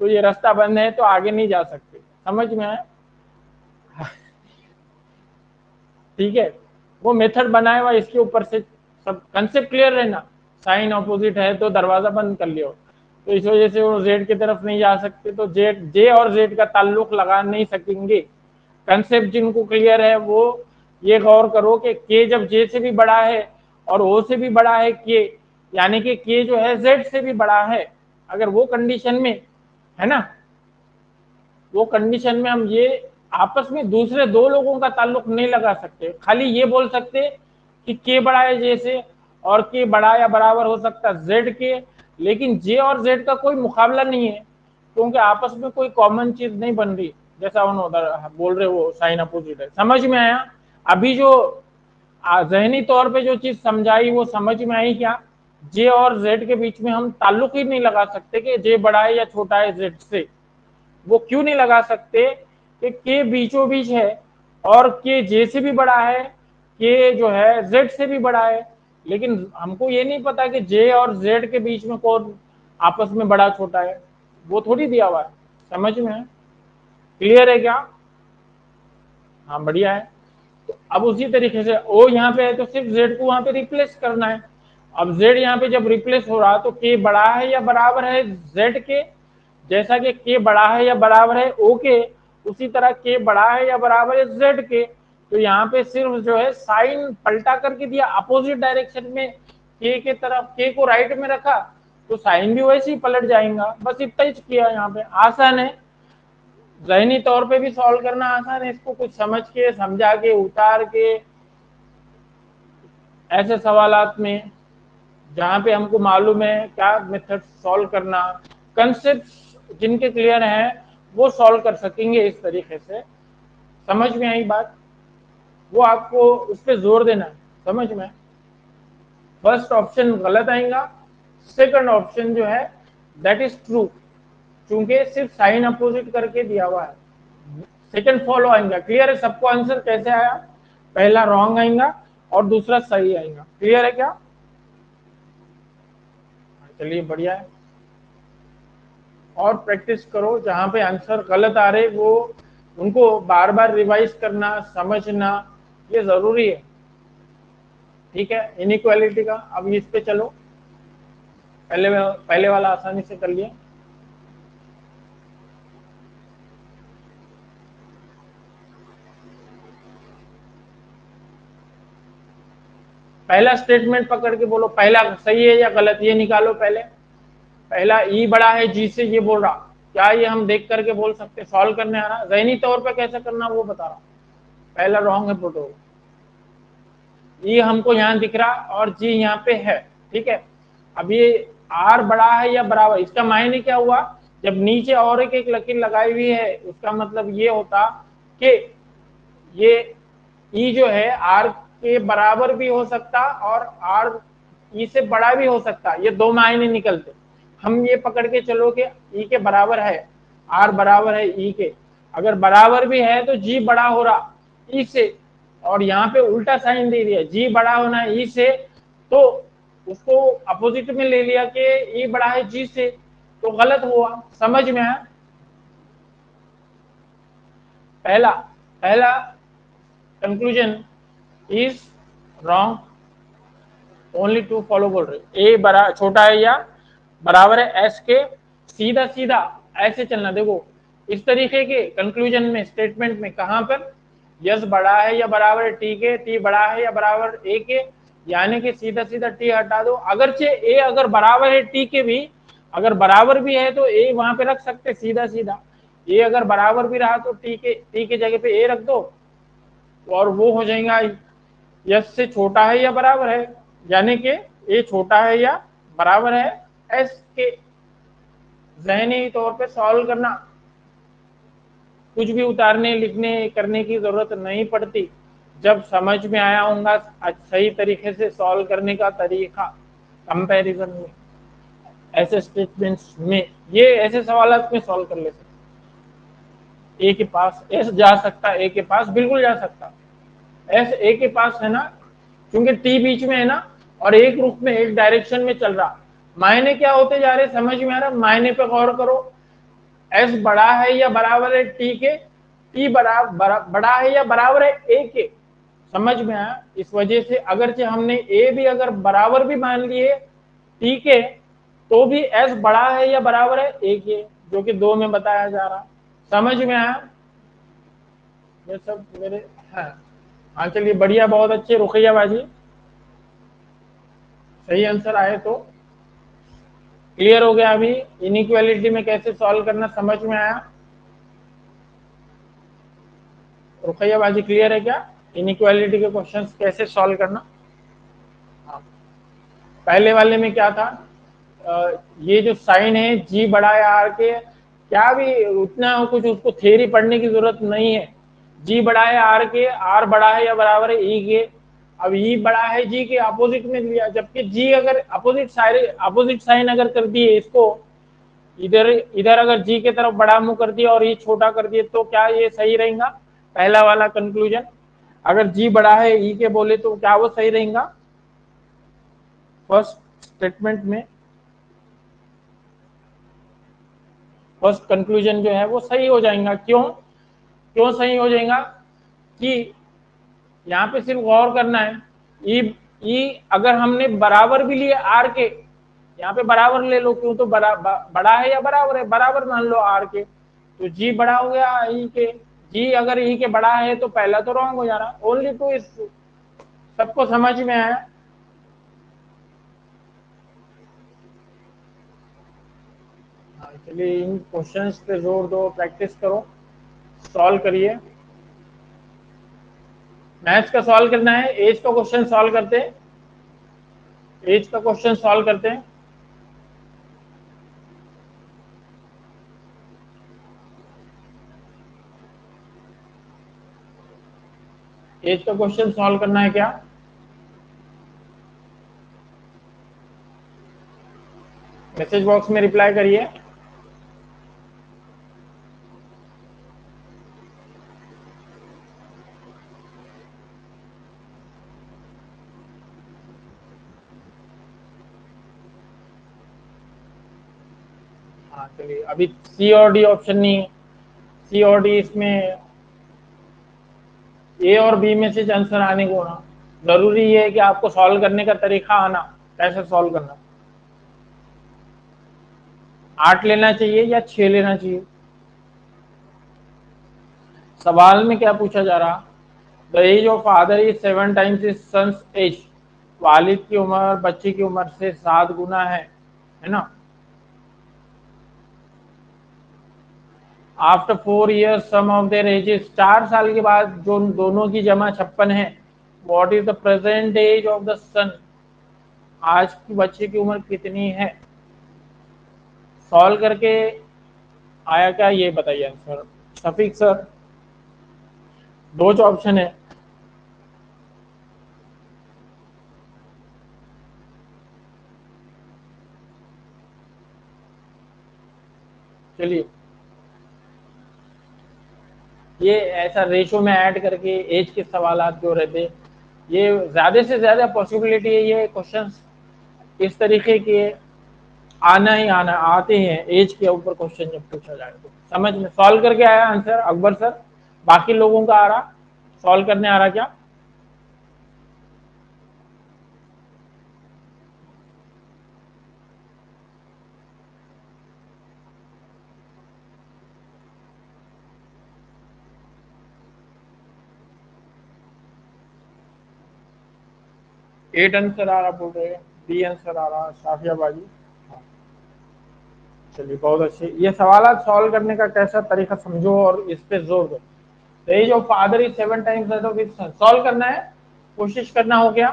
तो ये रास्ता बंद है तो आगे नहीं जा सकते, समझ में आया। ठीक है, वो मेथड बनाया हुआ, इसके ऊपर से सब कंसेप्ट क्लियर रहना, साइन अपोजिट है तो दरवाजा बंद कर लियो, तो इस वजह से वो जेड की तरफ नहीं जा सकते, तो जे और जेड का ताल्लुक लगा नहीं सकेंगे। कंसेप्ट जिनको क्लियर है वो ये गौर करो कि के जब जे से भी बड़ा है और ओ से भी बड़ा है के, यानी कि के जो है जेड से भी बड़ा है, अगर वो कंडीशन में है ना, वो कंडीशन में हम ये आपस में दूसरे दो लोगों का ताल्लुक नहीं लगा सकते, खाली ये बोल सकते कि के बड़ा है जे से, और के बड़ा या बराबर हो सकता है जेड के, लेकिन जे और जेड का कोई मुकाबला नहीं है, क्योंकि आपस में कोई कॉमन चीज नहीं बन रही, जैसा उन्होंने बोल रहे वो साइन अपोजिट है। समझ में आया अभी जो जहनी तौर पे जो चीज समझाई वो समझ में आई क्या, जे और जेड के बीच में हम ताल्लुक ही नहीं लगा सकते कि जे बड़ा है या छोटा है जेड से, वो क्यों नहीं लगा सकते कि के बीचों बीच है और के जे से भी बड़ा है, के जो है जेड से भी बड़ा है, लेकिन हमको ये नहीं पता कि जे और जेड के बीच में कौन आपस में बड़ा छोटा है, वो थोड़ी दिया हुआ है, समझ में है, क्लियर है क्या। हाँ बढ़िया है। तो अब उसी तरीके से ओ यहाँ पे है तो सिर्फ जेड को वहां पे रिप्लेस करना है, अब जेड यहाँ पे जब रिप्लेस हो रहा तो के बड़ा है या बराबर है जेड के, जैसा कि के बड़ा है या बराबर है ओ के, उसी तरह के बड़ा है या बराबर है जेड के, तो यहाँ पे सिर्फ जो है साइन पलटा करके दिया अपोजिट डायरेक्शन में, के तरफ के को राइट में रखा तो साइन भी वैसे ही पलट जाएगा, बस इतना ही किया, यहाँ पे आसान है, जहनी तौर पे भी सॉल्व करना आसान है, इसको कुछ समझ के समझा के उतार के ऐसे सवालात में जहाँ पे हमको मालूम है क्या मेथड सॉल्व करना, कंसेप्ट जिनके क्लियर हैं वो सॉल्व कर सकेंगे इस तरीके से, समझ में आई बात, वो आपको उस पर जोर देना है। समझ में? फर्स्ट ऑप्शन गलत आएगा, सेकंड ऑप्शन जो है दैट इज ट्रू, क्योंकि सिर्फ साइन अपोजिट करके दिया हुआ है। सेकंड फॉलो आएगा। क्लियर है सबको? आंसर कैसे आया? पहला रॉन्ग आएगा और दूसरा सही आएगा। क्लियर है क्या? चलिए बढ़िया है। और प्रैक्टिस करो, जहां पे आंसर गलत आ रहे वो उनको बार बार रिवाइज करना, समझना, ये जरूरी है। ठीक है, इनइक्वालिटी का अब इस पे चलो। पहले वाला आसानी से कर लिया। पहला स्टेटमेंट पकड़ के बोलो, पहला सही है या गलत, ये निकालो पहले। पहला ई बड़ा है जी से, ये बोल रहा, क्या ये हम देख करके बोल सकते? सॉल्व करने आ रहा, ज़हनी तौर पे कैसे करना वो बता रहा। पहला रॉन्ग है प्रोटो, ई हमको यहाँ दिख रहा और जी यहाँ पे है। ठीक है, अब ये आर बड़ा है या बराबर, इसका मायने क्या हुआ? जब नीचे और एक लकीर लगाई हुई है उसका मतलब ये होता कि ये ई जो है आर के बराबर भी हो सकता और आर ई से बड़ा भी हो सकता। ये दो मायने निकलते। हम ये पकड़ के चलो कि ई के बराबर है, आर बराबर है ई के। अगर बराबर भी है तो जी बड़ा हो रहा ई से, और यहाँ पे उल्टा साइन दे दिया, जी बड़ा होना है ई से, तो उसको अपोजिट में ले लिया कि ई बड़ा है जी से, तो गलत हुआ। समझ में आया? पहला पहला conclusion is wrong, only two follow बोल रहे। ए बड़ा छोटा है या बराबर है एस के, सीधा सीधा ऐसे चलना। देखो इस तरीके के कंक्लूजन में, स्टेटमेंट में, कहां पर यस बड़ा है या बराबर है टी के, टी बड़ा है या बराबर ए के, यानी कि सीधा सीधा टी हटा दो। अगरचे ए अगर बराबर है टी के भी, अगर बराबर भी है तो ए वहां पे रख सकते सीधा सीधा। ए अगर बराबर भी रहा तो टी के जगह पे ए रख दो और वो हो जाएगा यस से छोटा है या बराबर है, यानी कि ए छोटा है या बराबर है एस के। ज़हनी तौर पे सॉल्व करना, कुछ भी उतारने लिखने करने की जरूरत नहीं पड़ती। जब समझ में आया होगा सही तरीके से सॉल्व करने का तरीका, कंपैरिजन में, ऐसे स्टेटमेंट्स में, ये ऐसे सवाल में सॉल्व कर ले सकते। ए के पास एस जा सकता, ए के पास बिल्कुल जा सकता, एस ए के पास है ना, क्योंकि टी बीच में है ना, और एक रूप में एक डायरेक्शन में चल रहा। मायने क्या होते जा रहे समझ में आ रहा? मायने पे गौर करो। एस बड़ा है या बराबर है टी के, टी बड़ा है या बराबर है ए के। समझ में आया? इस वजह से अगरचे हमने ए भी अगर बराबर भी मान लिए टी के, तो भी एस बड़ा है या बराबर है ए के, जो कि 2 में बताया जा रहा। समझ में आया? ये सब मेरे, हाँ हाँ चलिए बढ़िया, बहुत अच्छे रुकैया बाजी। सही आंसर आए तो क्लियर हो गया। अभी इनइक्वालिटी में कैसे सॉल्व करना समझ में आया? रुकैया बाजी क्लियर है क्या? इनइक्वालिटी के क्वेश्चंस कैसे सॉल्व करना? हाँ, पहले वाले में क्या था? ये जो साइन है जी बड़ा है आर के, क्या भी उतना कुछ उसको थ्योरी पढ़ने की जरूरत नहीं है। जी बड़ा है आर के, आर बड़ा है या बराबर है ई के। अब ई बड़ा है जी के अपोजिट में लिया, जबकि जी अगर अपोजिट साइन अगर कर दिए इसको, इधर इधर अगर जी के तरफ बड़ा मुंह कर दिया और ये छोटा कर दिए, तो क्या ये सही रहेगा? पहला वाला कंक्लूजन, अगर जी बड़ा है ई के बोले तो क्या वो सही रहेगा? फर्स्ट स्टेटमेंट में फर्स्ट कंक्लूजन जो है वो सही हो जाएगा। क्यों क्यों सही हो जाएगा? कि यहाँ पे सिर्फ गौर करना है, ई अगर हमने बराबर भी लिए आर के, यहाँ पे बराबर ले लो, क्यों तो बड़ा है या बराबर है, बराबर मान लो आर के, तो जी बड़ा हो गया ई के। जी अगर ई के बड़ा है तो पहला तो रॉन्ग हो जा रहा। ओनली टू इज, सबको समझ में आया? चलिए इन क्वेश्चंस पे जोर दो, प्रैक्टिस करो, सॉल्व करिए। मैथ्स का सॉल्व करना है, एज का क्वेश्चन सॉल्व करते हैं, एज का क्वेश्चन सॉल्व करते हैं। एज का क्वेश्चन सॉल्व करना है क्या? मैसेज बॉक्स में रिप्लाई करिए। हाँ चलिए, अभी सी और डी ऑप्शन नहीं है। सी और डी इसमें ए और बी में से आंसर आने को ना, जरूरी ये है कि आपको सॉल्व करने का तरीका आना, कैसे सॉल्व करना। 8 लेना चाहिए या 6 लेना चाहिए? सवाल में क्या पूछा जा रहा, the age of father is 7 times his son's age. वालिद की उम्र बच्चे की उम्र से 7 गुना है ना। After 4 years sum of their ages, 4 साल के बाद जो दोनों की जमा 56 है। What is the present age of the son, आज की बच्चे की उम्र कितनी है? सॉल्व करके आया क्या, ये बताइए आंसर। शफीक सर, दो जो ऑप्शन है। चलिए, ये ऐसा रेशो में ऐड करके एज के सवाल जो रहते, ये ज्यादा से ज्यादा पॉसिबिलिटी है ये क्वेश्चंस इस तरीके के आना ही आना आते हैं। एज के ऊपर क्वेश्चन जब पूछा जाए तो समझ में सॉल्व करके आया आंसर अकबर सर। बाकी लोगों का आ रहा, सॉल्व करने आ रहा क्या? एट आंसर आ रहा बोल रहे हैं, बी आंसर आ रहा साफिया बाजी। हाँ, चलिए बहुत अच्छे। ये सवाल सॉल्व करने का कैसा तरीका समझो और इस पे जोर दो। Age of father is 7 times that of his son, solve करना है, कोशिश करना हो गया।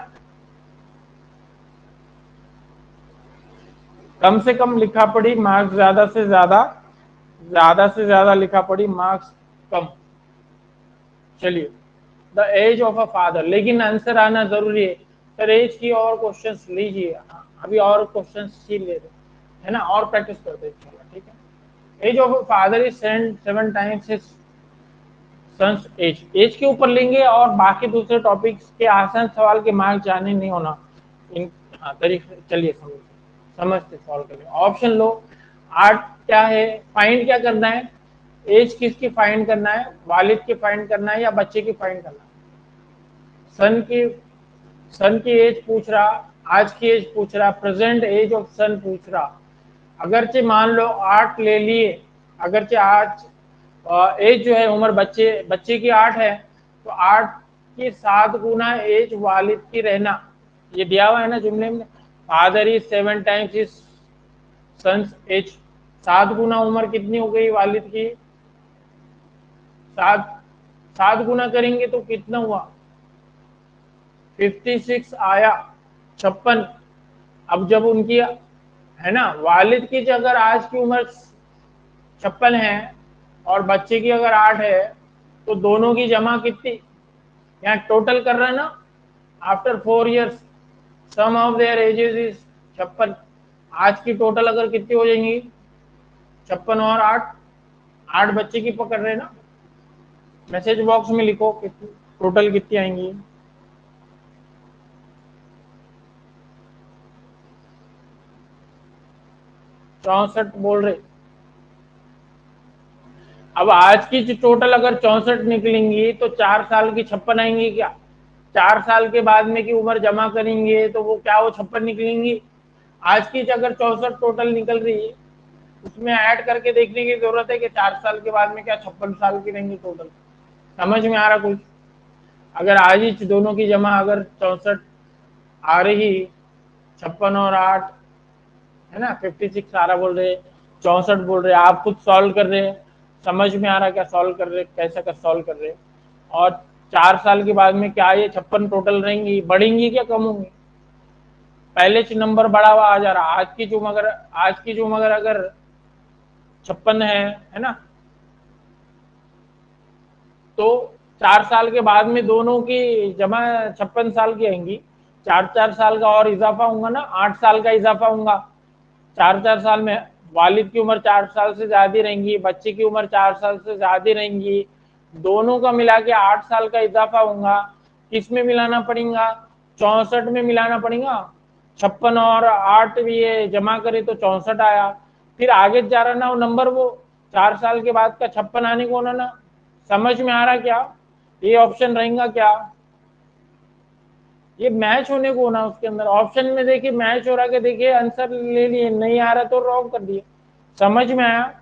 कम से कम लिखा पड़ी, मार्क्स ज्यादा से ज्यादा लिखा पड़ी, मार्क्स कम। चलिए, the age of a father, लेकिन आंसर आना जरूरी है सर। एज की और क्वेश्चंस लीजिए, अभी और क्वेश्चंस सीख लेते है ना, और प्रैक्टिस करते हैं, ठीक है। Age of a father is 7 times his son's age, age के ऊपर लेंगे और बाकी दूसरे टॉपिक्स के आसान सवाल के मार्क्स जाने नहीं होना इन। हाँ तरीके, चलिए समझते सॉल्व करें। ऑप्शन लो। आठ क्या है, फाइंड क्या करना है? एज किसकी फाइंड करना है, वालिद की फाइंड करना है या बच्चे की फाइंड करना है? सन की, सन की एज पूछ रहा, आज की एज पूछ रहा, प्रेजेंट एज ऑफ सन पूछ रहा। अगरचे मान लो 8 ले लिए, अगरचे आज एज जो है उम्र बच्चे बच्चे की 8 है, तो 8 की 7 गुना एज वालिद की रहना, ये दिया हुआ है ना जुमले में। Father is 7 times is son's age, 7 गुना उम्र कितनी हो गई वालिद की? 7, 7 गुना करेंगे तो कितना हुआ? 56 आया, 56। अब जब उनकी है ना, वालिद की अगर आज की उम्र 56 है और बच्चे की अगर 8 है, तो दोनों की जमा कितनी, यहाँ टोटल कर रहे हैं ना। After 4 years sum of their ages is 56। आज की टोटल अगर कितनी हो जाएंगी, 56 और 8, 8 बच्चे की पकड़ रहे हैं ना। मैसेज बॉक्स में लिखो कितनी टोटल कितनी आएंगी। 64 बोल रहे। अब आज की टोटल अगर 64 निकलेंगी तो 4 साल की 56 आएंगी क्या? 4 साल के बाद में की उम्र जमा करेंगे तो वो क्या, वो 56 निकलेंगी। आज की अगर 64 टोटल निकल रही है, उसमें ऐड करके देखने की जरूरत है कि 4 साल के बाद में क्या 56 साल की रहेंगी टोटल। समझ में आ रहा कुछ? अगर आज ही दोनों की जमा अगर 64 आ रही, 56 और 8 है ना, 56 आ रहा बोल रहे, 64 बोल रहे, आप खुद सॉल्व कर रहे हैं। समझ में आ रहा क्या सॉल्व कर रहे, कैसे कर सॉल्व कर रहे? और 4 साल के बाद में क्या ये 56 टोटल रहेंगी, बढ़ेंगी क्या कम होंगी? पहले से नंबर बढ़ा हुआ आ जा रहा। आज की जो मगर अगर 56 है ना, तो 4 साल के बाद में दोनों की जमा 56 साल की आएंगी। 4 4 साल का और इजाफा होगा ना, 8 साल का इजाफा होगा। 4-4 साल में वालिद की उम्र 4 साल से ज्यादा रहेंगी, बच्चे की उम्र 4 साल से ज्यादा रहेंगी, दोनों का मिला के 8 साल का इजाफा होगा। किस में मिलाना पड़ेगा? 64 में मिलाना पड़ेगा। 56 और 8 भी ये जमा करे तो 64 आया। फिर आगे जा रहा ना वो नंबर, वो 4 साल के बाद का 56 आने को ना। समझ में आ रहा क्या? ये ऑप्शन रहेगा क्या? ये मैच होने को ना, उसके अंदर ऑप्शन में देखिए मैच हो रहा है, देखिए आंसर ले लिए, नहीं आ रहा तो रॉन्ग कर दिए। समझ में आया?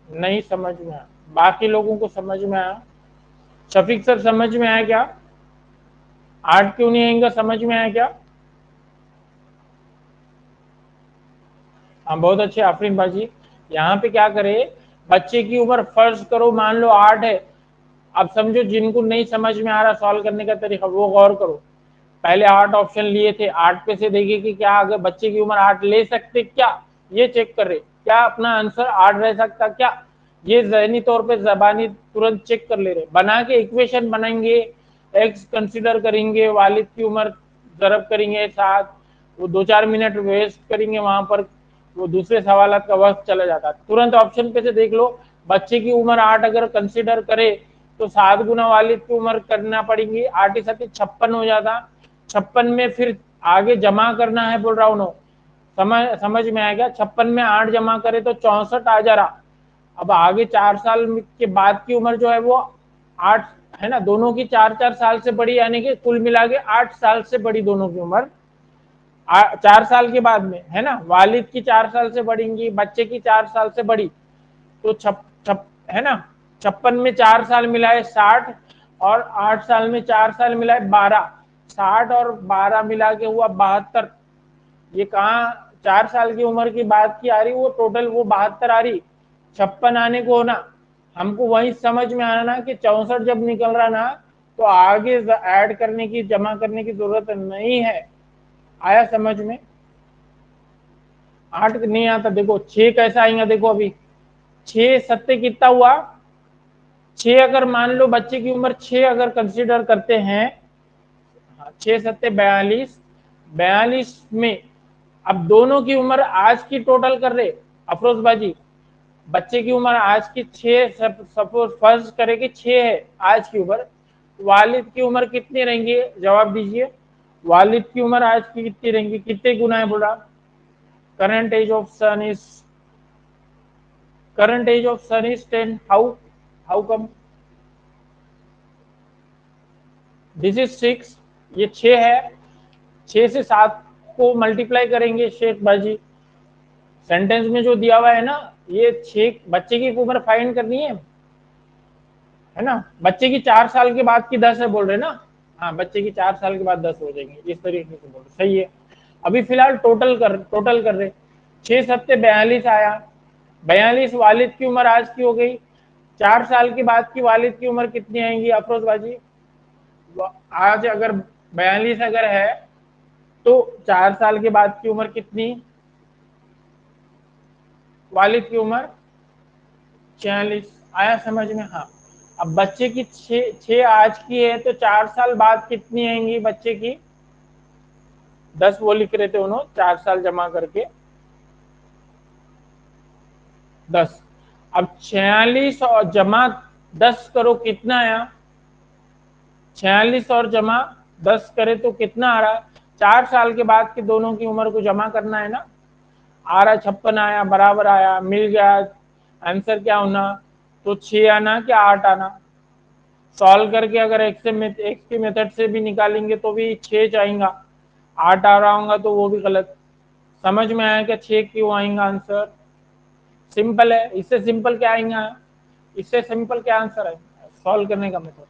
नहीं समझ में आया? बाकी लोगों को समझ में आया? शफीक सर समझ में आया क्या? 8 क्यों नहीं आएगा, समझ में आया क्या? हाँ बहुत अच्छे आफरीन बाजी। यहाँ पे क्या करे, बच्चे की उम्र फर्ज करो मान लो 8 है। अब समझो जिनको नहीं समझ में आ रहा सॉल्व करने का तरीका, वो गौर करो। पहले 8 ऑप्शन लिए थे, 8 पे से देखिए कि क्या अगर बच्चे की उम्र 8 ले सकते क्या, ये चेक कर रहे क्या अपना आंसर 8 रह सकता क्या, ये जहनी तौर पे जबानी तुरंत चेक कर ले रहे। बना के इक्वेशन बनाएंगे, एक्स कंसिडर करेंगे, वालिद की उम्र जरब करेंगे साथ, वो 2-4 मिनट वेस्ट करेंगे वहां पर, वो दूसरे सवालात का वक्त चला जाता। तुरंत ऑप्शन पे से देख लो, बच्चे की उम्र 8 अगर कंसिडर करे तो 7 गुना वालिद की उम्र करना पड़ेगी, 8 साथ 56 हो जाता। 56 में फिर आगे जमा करना है बोल रहा हूँ। समझ में आएगा? 56 में 8 जमा करे तो 64 आ जा रहा। अब आगे 4 साल के बाद की उम्र जो है वो 8 है ना, दोनों की 4-4 साल से बड़ी, यानी कि कुल मिला के 8 साल से बड़ी दोनों की उम्र। 4 साल के बाद में है ना, वालिद की 4 साल से बढ़ेंगी, बच्चे की 4 साल से बड़ी, तो छप छप है ना। 56 में 4 साल मिलाए 60, और 8 साल में 4 साल मिलाए 12, 60 और 12 मिला के हुआ 72। ये कहाँ 4 साल की उम्र की बात की आ रही, वो टोटल वो 72 आ रही। 56 आने को ना, हमको वही समझ में आना ना कि 64 जब निकल रहा ना, तो आगे ऐड करने की, जमा करने की जरूरत नहीं है। आया समझ में? 8 नहीं आता, देखो 6 कैसा आएगा, देखो अभी 6 सत्ते कितना हुआ, 6 अगर मान लो बच्चे की उम्र 6 अगर कंसीडर करते हैं, 6 सत्ते 42, 42 में अब दोनों की उम्र आज की टोटल कर रहे अफरोज बाजी, बच्चे की उम्र आज की 6, सपोज फर्ज करे कि 6 है आज की उम्र, वालिद की उम्र कितनी रहेंगी, जवाब दीजिए। वालिद की उम्र आज की कितनी रहेंगी, कितने गुना है बोला? Current age of son is, current age of son is 10, how come? This is 6, ये 6 है, 6 से 7 को मल्टीप्लाई करेंगे शेख बाजी, सेंटेंस में जो दिया हुआ है ना, ये 6 बच्चे की उम्र फाइंड करनी है ना। बच्चे की 4 साल के बाद की 10 है बोल रहे ना, हाँ बच्चे की 4 साल के बाद 10 हो जाएंगे, इस तरीके से बोल रहे, सही है। अभी फिलहाल टोटल कर रहे, 6 सत्ते 42 आया, 42 वालिद की उम्र आज की हो गई, 4 साल के बाद की वालिद की उम्र कितनी आएंगी अफरोज बाजी? आज अगर 42 अगर है तो 4 साल के बाद की उम्र कितनी, वालिद की उम्र 46। आया समझ में? हाँ। अब बच्चे की 6 आज की है तो 4 साल बाद कितनी आएंगी बच्चे की, 10 वो लिख रहे थे उन्होंने, 4 साल जमा करके 10। अब 46 और जमा 10 करो कितना आया, 46 और जमा 10 करे तो कितना आ रहा? 4 साल के बाद के दोनों की उम्र को जमा करना है ना, आ रहा 56 आया, बराबर आया, मिल गया। आंसर क्या होना, तो 6 आना क्या 8 आना? सॉल्व करके अगर एक्स की मेथड से भी निकालेंगे तो भी 6 जाएगा, 8 आ रहा होगा तो वो भी गलत। समझ में आया क्या 6 क्यों आएगा आंसर? सिंपल है, इससे सिंपल क्या आएगा, इससे सिंपल क्या आंसर है सॉल्व करने का मेथड।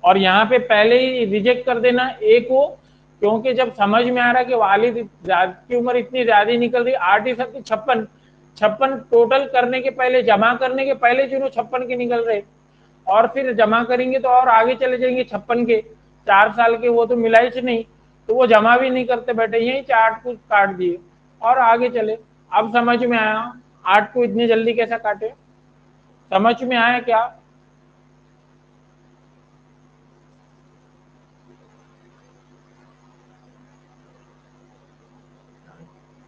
और यहाँ पे पहले ही रिजेक्ट कर देना ए को, क्योंकि जब समझ में आ रहा है कि वालिद की उम्र इतनी ज्यादा निकल रही, 8 ही सब 56, 56 टोटल करने के पहले, जमा करने के पहले जो 56 के निकल रहे, और फिर जमा करेंगे तो और आगे चले जाएंगे 56 के, 4 साल के वो तो मिलाई नहीं, तो वो जमा भी नहीं करते बैठे, यही 8 को काट दिए और आगे चले। अब समझ में आया 8 को इतनी जल्दी कैसा काटे, समझ में आया क्या?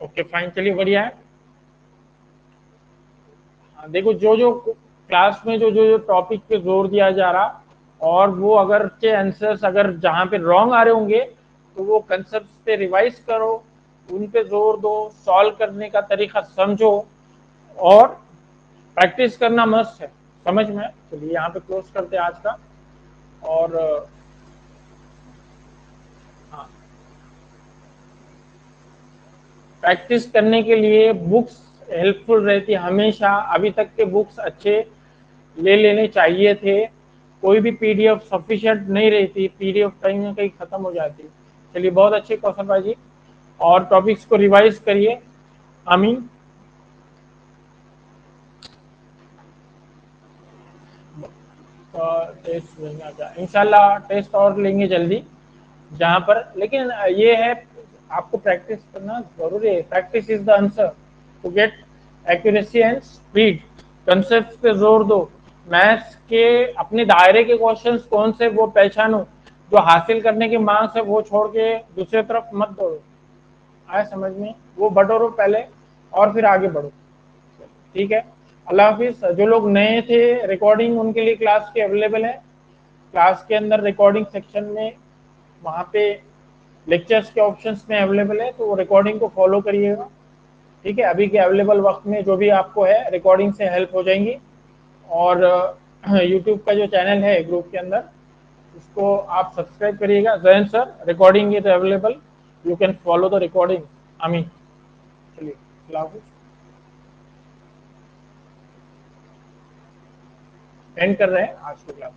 ओके फाइन, चलिए बढ़िया है। हाँ, देखो जो जो क्लास में जो जो जो टॉपिक पे जोर दिया जा रहा, और वो अगर के आंसर्स अगर जहाँ पे रॉन्ग आ रहे होंगे तो वो कंसेप्ट पे रिवाइज करो, उन पे जोर दो, सॉल्व करने का तरीका समझो, और प्रैक्टिस करना मस्ट है, समझ में। चलिए यहाँ पे क्लोज करते हैं आज का। और हाँ, प्रैक्टिस करने के लिए बुक्स हेल्पफुल रहती है हमेशा। अभी तक के बुक्स अच्छे ले लेने चाहिए थे। कोई भी पीडीएफ सफिशिएंट नहीं रहती, पीडीएफ कहीं ना कहीं खत्म हो जाती। चलिए बहुत अच्छे कौशल भाई जी, और टॉपिक्स को रिवाइज करिए। आमीन। टेस्ट लेंगे अच्छा, इंशाल्लाह टेस्ट और लेंगे जल्दी, जहाँ पर लेकिन ये है, आपको प्रैक्टिस करना जरूरी है। Practice is the answer to get accuracy and speed. Concept पे जोर दो। मैथ्स के अपने दायरे के क्वेश्चंस कौन से वो पहचानो, जो हासिल करने की मांग से वो छोड़ के दूसरी तरफ मत दौड़ो। आए समझ में, वो बटोरो पहले और फिर आगे बढ़ो। ठीक है, अल्लाह हाफिज। जो लोग नए थे, रिकॉर्डिंग उनके लिए क्लास की अवेलेबल है। क्लास के अंदर रिकॉर्डिंग सेक्शन में वहाँ पे लेक्चर्स के ऑप्शंस में अवेलेबल है, तो वो रिकॉर्डिंग को फॉलो करिएगा। ठीक है, अभी के अवेलेबल वक्त में जो भी आपको है रिकॉर्डिंग से हेल्प हो जाएंगी। और यूट्यूब का जो चैनल है ग्रुप के अंदर, उसको आप सब्सक्राइब करिएगा। Jain sir recording is available, you can follow the recording. आमीन। चलिए, अल्लाह हाफिज। एंड कर रहे हैं आज की क्लास।